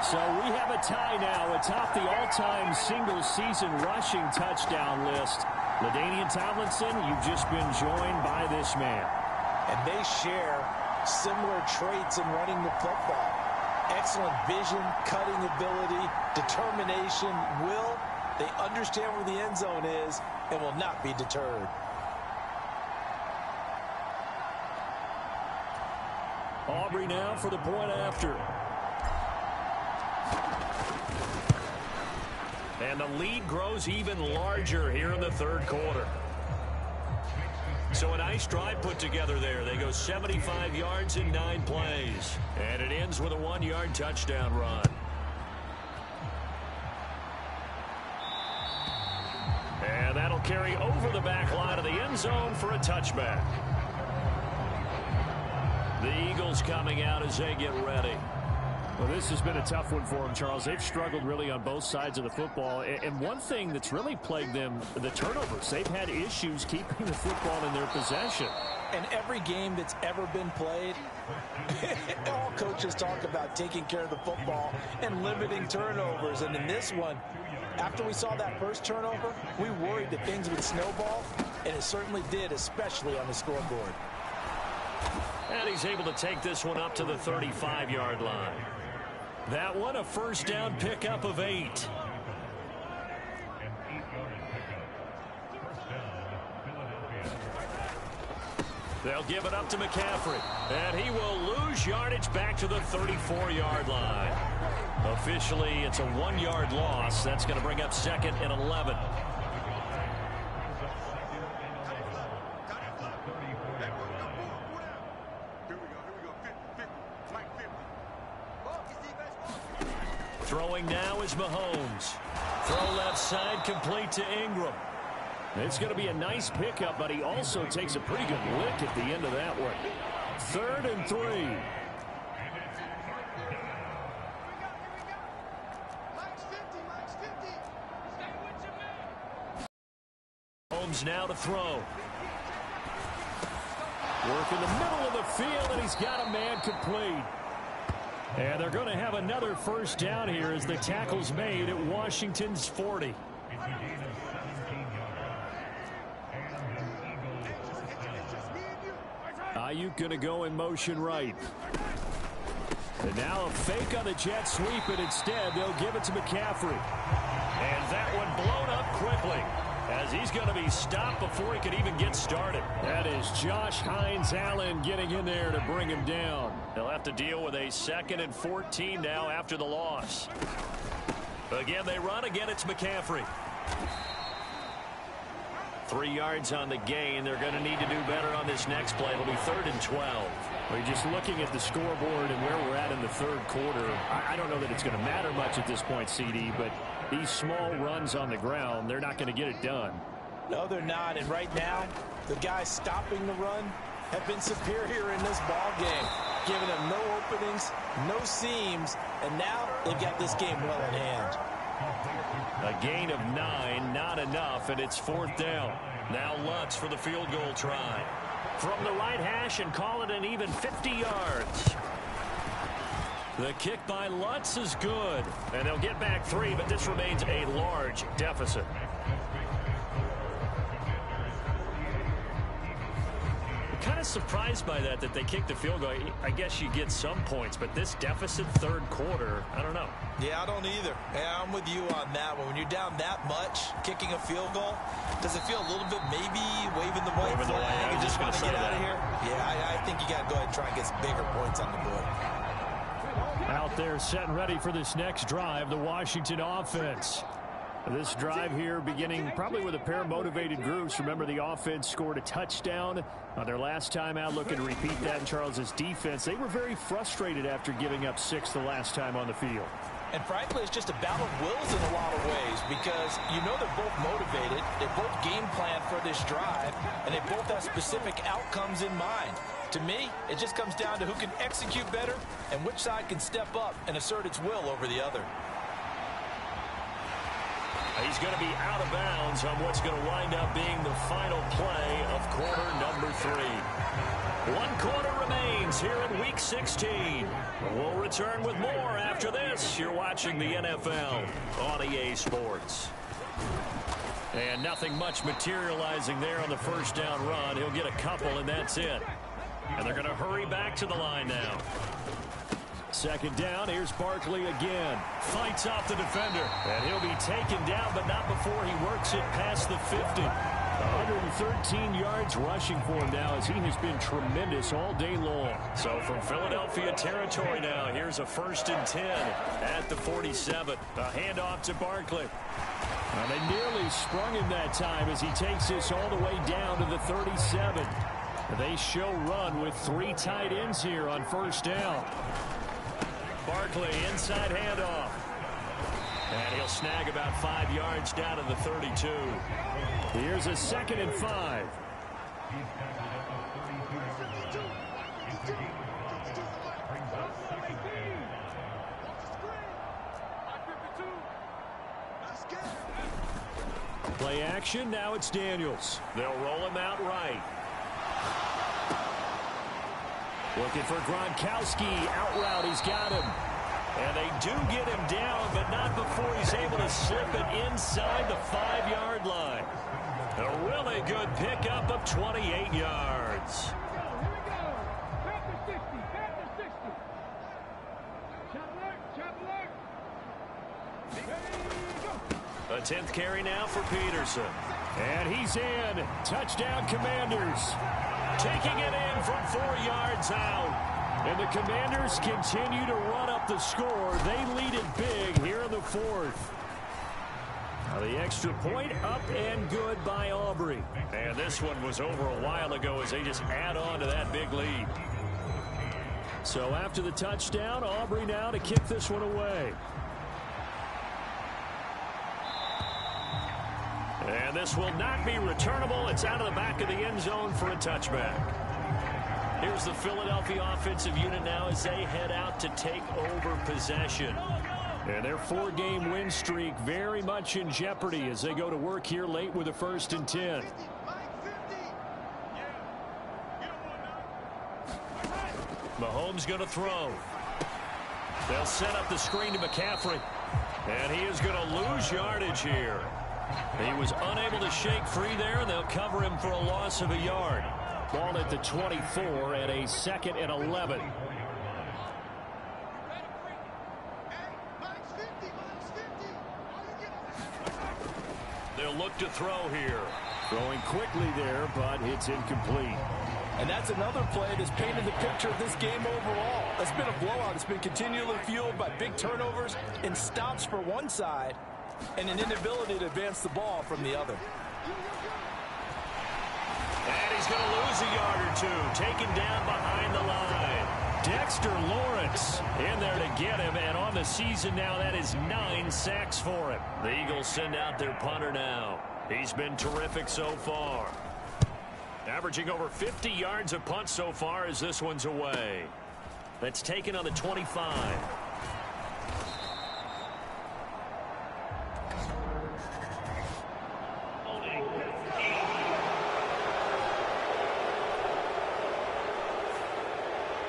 So we have a tie now atop the all-time single-season rushing touchdown list. LaDainian Tomlinson, you've just been joined by this man. And they share similar traits in running the football. Excellent vision, cutting ability, determination, will. They understand where the end zone is and will not be deterred. Aubrey now for the point after. And the lead grows even larger here in the 3rd quarter. So a nice drive put together there. They go 75 yards in 9 plays. And it ends with a 1-yard touchdown run. And that'll carry over the back line of the end zone for a touchback. The Eagles coming out as they get ready. Well, this has been a tough one for them, Charles. They've struggled really on both sides of the football. And one thing that's really plagued them, the turnovers. They've had issues keeping the football in their possession. And every game that's ever been played, all coaches talk about taking care of the football and limiting turnovers. And in this one, after we saw that first turnover, we worried that things would snowball, and it certainly did, especially on the scoreboard. And he's able to take this one up to the 35-yard line. That one, a first down pickup of 8. They'll give it up to McCaffrey. And he will lose yardage back to the 34-yard line. Officially, it's a 1-yard loss. That's going to bring up 2nd and 11. Throwing now is Mahomes. Throw left side, complete to Ingram. It's going to be a nice pickup, but he also takes a pretty good lick at the end of that one. 3rd and 3. Mahomes now to throw. Work in the middle of the field, and he's got a man complete. And they're going to have another first down here as the tackle's made at Washington's 40. Ayuk going to go in motion right. And now a fake on the jet sweep, and instead they'll give it to McCaffrey. And that one blown up quickly as he's going to be stopped before he could even get started. That is Josh Hines-Allen getting in there to bring him down. They'll have to deal with a 2nd and 14 now after the loss. Again, they run. Again, it's McCaffrey. 3 yards on the gain. They're going to need to do better on this next play. It'll be 3rd and 12. Well, you're just looking at the scoreboard and where we're at in the third quarter. I don't know that it's going to matter much at this point, CD, but these small runs on the ground, they're not going to get it done. No, they're not. And right now, the guys stopping the run have been superior in this ball game, giving them no openings, no seams, and now they've got this game well in hand. A gain of 9, not enough, and it's 4th down. Now Lutz for the field goal try. From the right hash and call it an even 50 yards. The kick by Lutz is good, and they'll get back 3, but this remains a large deficit. Kind of surprised by that they kicked the field goal. I guess you get some points, but this deficit third quarter, I don't know. Yeah, I don't either. Yeah, I'm with you on that one. When you're down that much, kicking a field goal, does it feel a little bit maybe waving the white flag and just want to get out of here? Yeah, I think you got to go ahead and try and get some bigger points on the board. Out there set and ready for this next drive, the Washington offense. This drive here beginning probably with a pair of motivated groups. Remember, the offense scored a touchdown on their last time out. Looking to repeat that in Charles's defense. They were very frustrated after giving up 6 the last time on the field. And frankly, it's just a battle of wills in a lot of ways because you know they're both motivated. They both game plan for this drive, and they both have specific outcomes in mind. To me, it just comes down to who can execute better and which side can step up and assert its will over the other. He's going to be out of bounds on what's going to wind up being the final play of quarter number 3. 1 quarter remains here in Week 16. We'll return with more after this. You're watching the NFL on EA Sports. And nothing much materializing there on the first down run. He'll get a couple, and that's it. And they're going to hurry back to the line now. 2nd down, here's Barkley again. Fights off the defender. And he'll be taken down, but not before he works it past the 50. 113 yards rushing for him now as he has been tremendous all day long. So from Philadelphia territory now, here's a 1st and 10 at the 47. A handoff to Barkley. Well, they nearly sprung him that time as he takes this all the way down to the 37. They show run with 3 tight ends here on 1st down. Barkley, inside handoff. And he'll snag about 5 yards down to the 32. Here's a 2nd and 5. Play action, now it's Daniels. They'll roll him out right. Looking for Gronkowski. Out route, he's got him. And they do get him down, but not before he's able to slip it inside the 5-yard line. A really good pickup of 28 yards. A 10th carry now for Peterson. And he's in. Touchdown, Commanders. Taking it in from 4 yards out. And the Commanders continue to run up the score. They lead it big here in the 4th. Now the extra point up and good by Aubrey. And this one was over a while ago as they just add on to that big lead. So after the touchdown, Aubrey now to kick this one away. And this will not be returnable. It's out of the back of the end zone for a touchback. Here's the Philadelphia offensive unit now as they head out to take over possession. And their 4-game win streak very much in jeopardy as they go to work here late with a 1st and 10. Mahomes going to throw. They'll set up the screen to McCaffrey. And he is going to lose yardage here. He was unable to shake free there, and they'll cover him for a loss of a yard. Ball at the 24 and a 2nd and 11. They'll look to throw here. Throwing quickly there, but it's incomplete. And that's another play that's painted the picture of this game overall. It's been a blowout. It's been continually fueled by big turnovers and stops for one side and an inability to advance the ball from the other. And he's going to lose a yard or two, taken down behind the line. Dexter Lawrence in there to get him, and on the season now, that is 9 sacks for him. The Eagles send out their punter now. He's been terrific so far. Averaging over 50 yards a punt so far as this one's away. That's taken on the 25.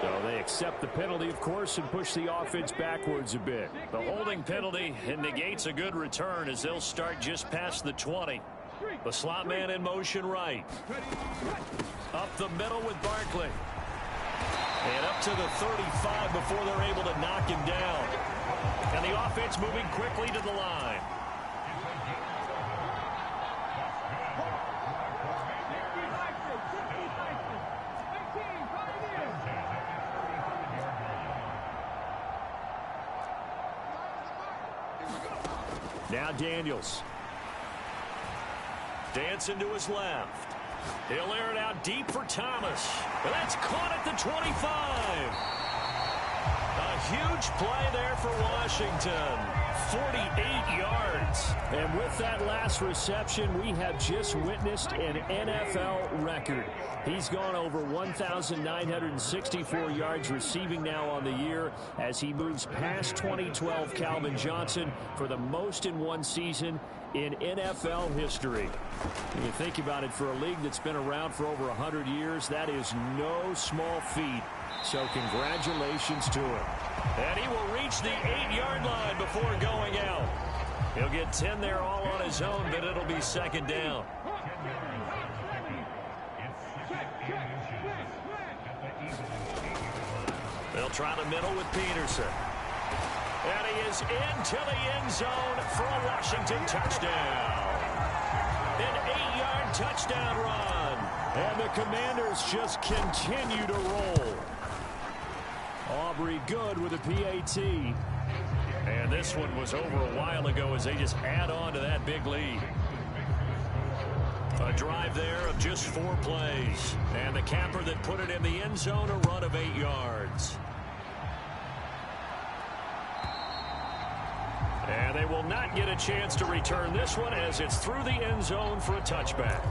So they accept the penalty, of course, and push the offense backwards a bit. The holding penalty negates a good return as they'll start just past the 20. The slot man in motion right. Up the middle with Barkley. And up to the 35 before they're able to knock him down. And the offense moving quickly to the line. Now Daniels. Dancing to his left. He'll air it out deep for Thomas. And that's caught at the 25. A huge play there for Washington. 48 yards. And with that last reception, we have just witnessed an NFL record. He's gone over 1,964 yards receiving now on the year as he moves past 2012 Calvin Johnson for the most in one season in NFL history. When you think about it, for a league that's been around for over 100 years, that is no small feat. So congratulations to him. And he will reach the 8-yard line before going out. He'll get 10 there all on his own, but it'll be second down. They'll try the middle with Peterson. And he is into the end zone for a Washington touchdown. An 8-yard touchdown run. And the Commanders just continue to roll. Aubrey good with a PAT. And this one was over a while ago as they just add on to that big lead. A drive there of just 4 plays. And the capper that put it in the end zone, a run of 8 yards. And they will not get a chance to return this one as it's through the end zone for a touchback.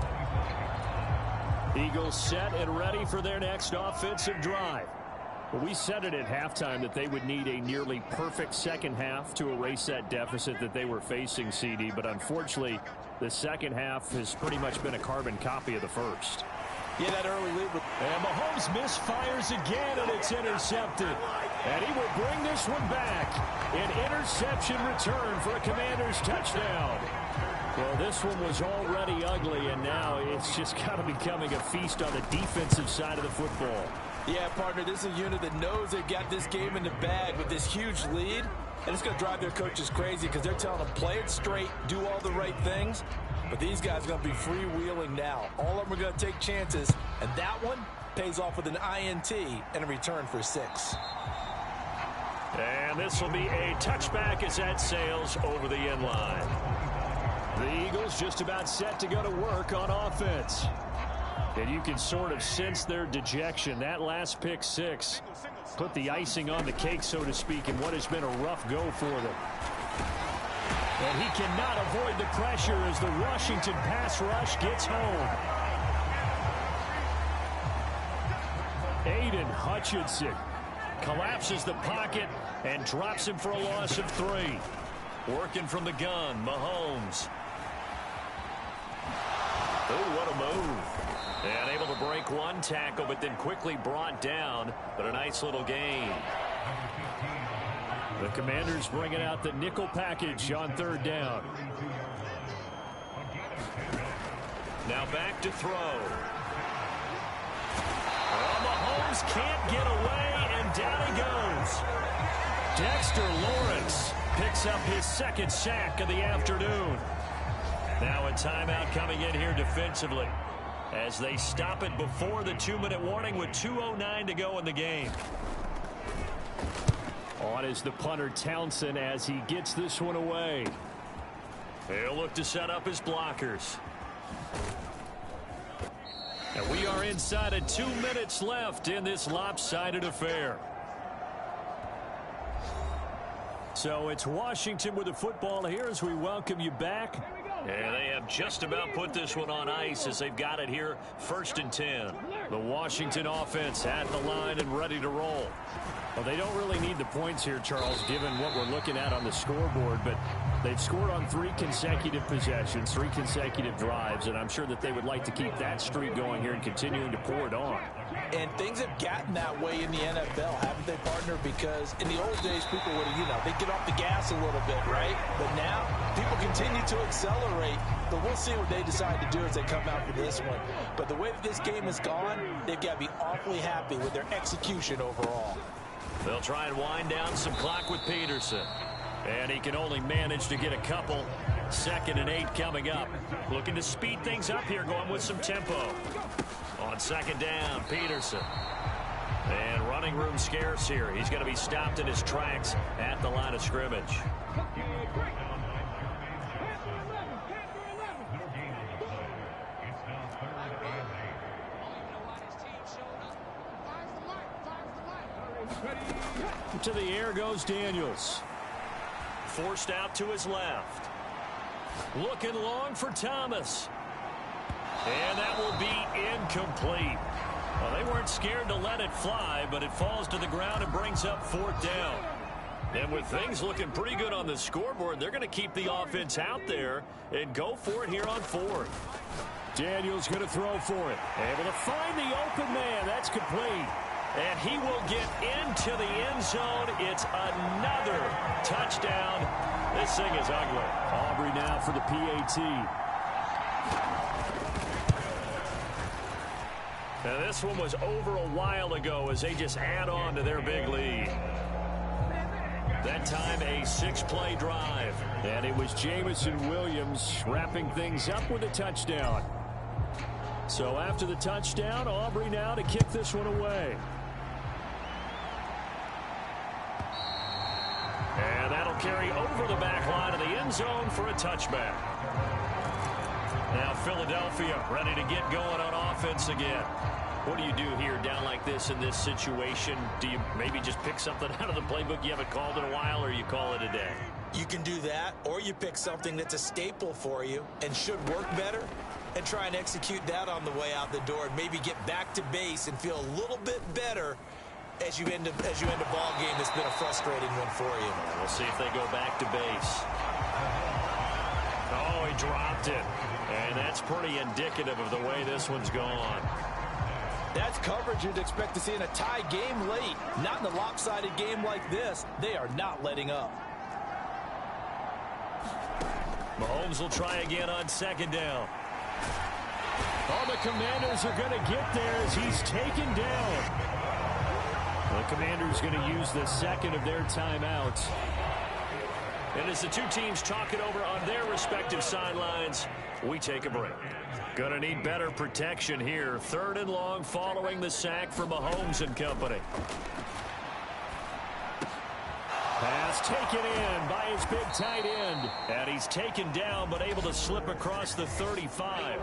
Eagles set and ready for their next offensive drive. Well, we said it at halftime that they would need a nearly perfect second half to erase that deficit that they were facing, CD. But unfortunately, the second half has pretty much been a carbon copy of the first. Yeah, that early lead. And Mahomes misfires again, and it's intercepted. And he will bring this one back. An interception return for a Commanders touchdown. Well, this one was already ugly, and now it's just kind of becoming a feast on the defensive side of the football. Yeah, partner, this is a unit that knows they've got this game in the bag with this huge lead. And it's going to drive their coaches crazy because they're telling them play it straight, do all the right things. But these guys are going to be freewheeling now. All of them are going to take chances. And that one pays off with an INT and a return for 6. And this will be a touchback as that sails over the end line. The Eagles just about set to go to work on offense. And you can sort of sense their dejection. That last pick 6 put the icing on the cake, so to speak, in what has been a rough go for them. And he cannot avoid the pressure as the Washington pass rush gets home. Aiden Hutchinson collapses the pocket and drops him for a loss of 3. Working from the gun, Mahomes. Oh, what a move. And able to break one tackle, but then quickly brought down. But a nice little gain. The Commanders bringing out the nickel package on 3rd down. Now back to throw. Well, Mahomes can't get away, and down he goes. Dexter Lawrence picks up his 2nd sack of the afternoon. Now a timeout coming in here defensively. as they stop it before the 2-minute warning with 2:09 to go in the game. On is the punter Townsend as he gets this one away. He'll look to set up his blockers. And we are inside of 2 minutes left in this lopsided affair. So it's Washington with the football here as we welcome you back. And they have just about put this one on ice as they've got it here 1st and 10. The Washington offense at the line and ready to roll. Well, they don't really need the points here, Charles, given what we're looking at on the scoreboard, but they've scored on 3 consecutive possessions, 3 consecutive drives, and I'm sure that they would like to keep that streak going here and continuing to pour it on. And things have gotten that way in the NFL, haven't they, partner? Because in the old days, people would have, they'd get off the gas a little bit, right? But now, people continue to accelerate. But we'll see what they decide to do as they come out for this one. But the way that this game has gone, they've got to be awfully happy with their execution overall. They'll try and wind down some clock with Peterson. And he can only manage to get a couple. 2nd and 8 coming up. Looking to speed things up here, going with some tempo. On 2nd down, Peterson. And running room scarce here. He's going to be stopped in his tracks at the line of scrimmage. To the air goes Daniels. Forced out to his left. Looking long for Thomas. And that will be incomplete. Well, they weren't scared to let it fly, but it falls to the ground and brings up 4th down. And with things looking pretty good on the scoreboard, they're going to keep the offense out there and go for it here on 4th. Daniels going to throw for it. Able to find the open man. That's complete. And he will get into the end zone. It's another touchdown. This thing is ugly. Aubrey now for the PAT. Now this one was over a while ago as they just add on to their big lead. That time a 6-play drive. And it was Jamison Williams wrapping things up with a touchdown. So after the touchdown, Aubrey now to kick this one away. And that'll carry over the back line of the end zone for a touchback. Now Philadelphia ready to get going on offense again. What do you do here down like this in this situation? Do you maybe just pick something out of the playbook you haven't called in a while, or you call it a day? You can do that, or you pick something that's a staple for you and should work better and try and execute that on the way out the door and maybe get back to base and feel a little bit better as you end a ball game that's been a frustrating one for you. We'll see if they go back to base. Oh, he dropped it. And that's pretty indicative of the way this one's gone. That's coverage you'd expect to see in a tie game late. Not in a lopsided game like this. They are not letting up. Mahomes will try again on 2nd down. Oh, the Commanders are going to get there as he's taken down. The Commanders going to use the 2nd of their timeouts. And as the two teams talk it over on their respective sidelines, we take a break. Gonna need better protection here. 3rd and long following the sack from Mahomes and company. Pass taken in by his big tight end. And he's taken down but able to slip across the 35.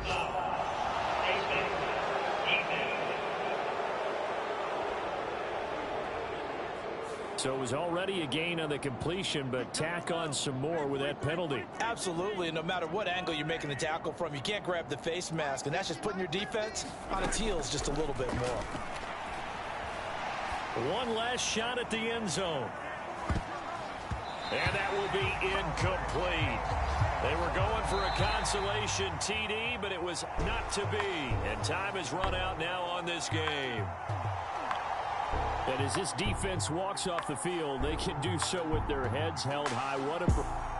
So it was already a gain on the completion, but tack on some more with that penalty. Absolutely, and no matter what angle you're making the tackle from, you can't grab the face mask, and that's just putting your defense on its heels just a little bit more. One last shot at the end zone. And that will be incomplete. They were going for a consolation TD, but it was not to be. And time has run out now on this game. And as this defense walks off the field, they can do so with their heads held high. What a...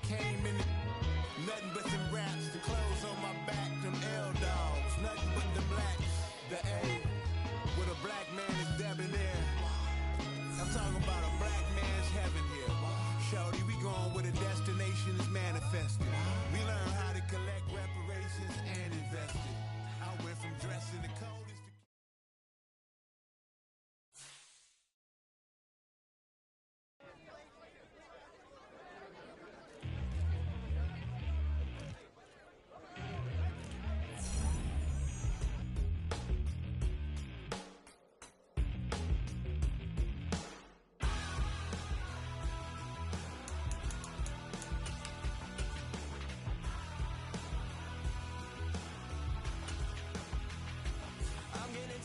came in nothing but some raps, the clothes on my back, them L-dogs, nothing but the blacks, the A, with a black man is debonair. I'm talking about a black man's heaven here. Shorty, we going where the destination is manifested. We learn how to collect reparations and invest it. I went from dressing the coldest to...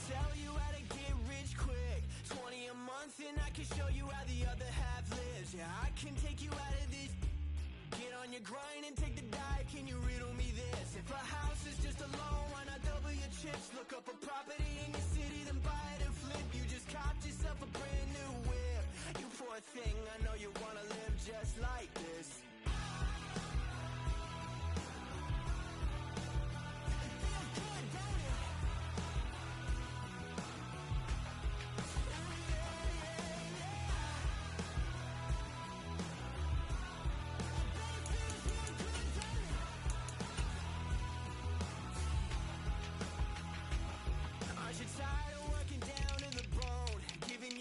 Tell you how to get rich quick. 20 a month and I can show you how the other half lives. Yeah, I can take you out of this. Get on your grind and take the dive. Can you riddle me this? If a house is just a loan, why not double your chips? Look up a property in your city, then buy it and flip. You just copped yourself a brand new whip. You poor thing, I know you wanna live just like this.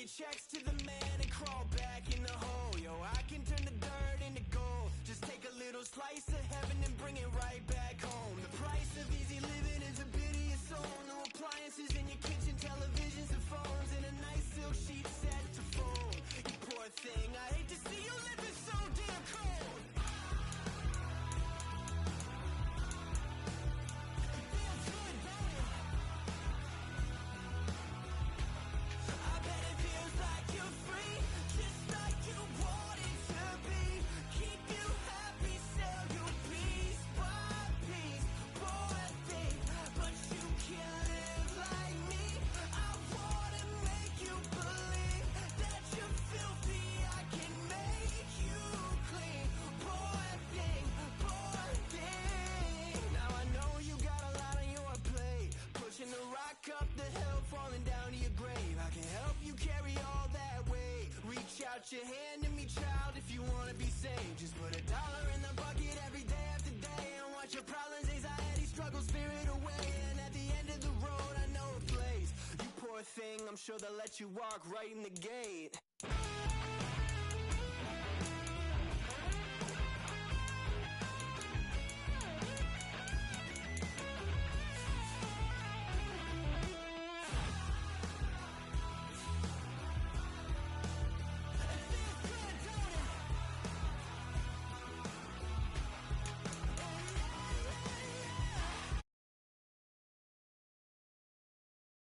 Checks to the man and crawl back in the hole. Yo, I can turn the dirt into gold. Just take a little slice of heaven and bring it right back home. The price of easy living is a bit of your soul. No appliances in your kitchen, televisions and phones, and a nice silk sheet set to fold. You poor thing, I hate to see you living so damn cold. Up the hill, falling down to your grave. I can help you carry all that weight. Reach out your hand to me, child, if you want to be saved. Just put $1 in the bucket every day after day and watch your problems, anxiety, struggle, spirit away. And at the end of the road, I know a place. You poor thing, I'm sure they'll let you walk right in the gate.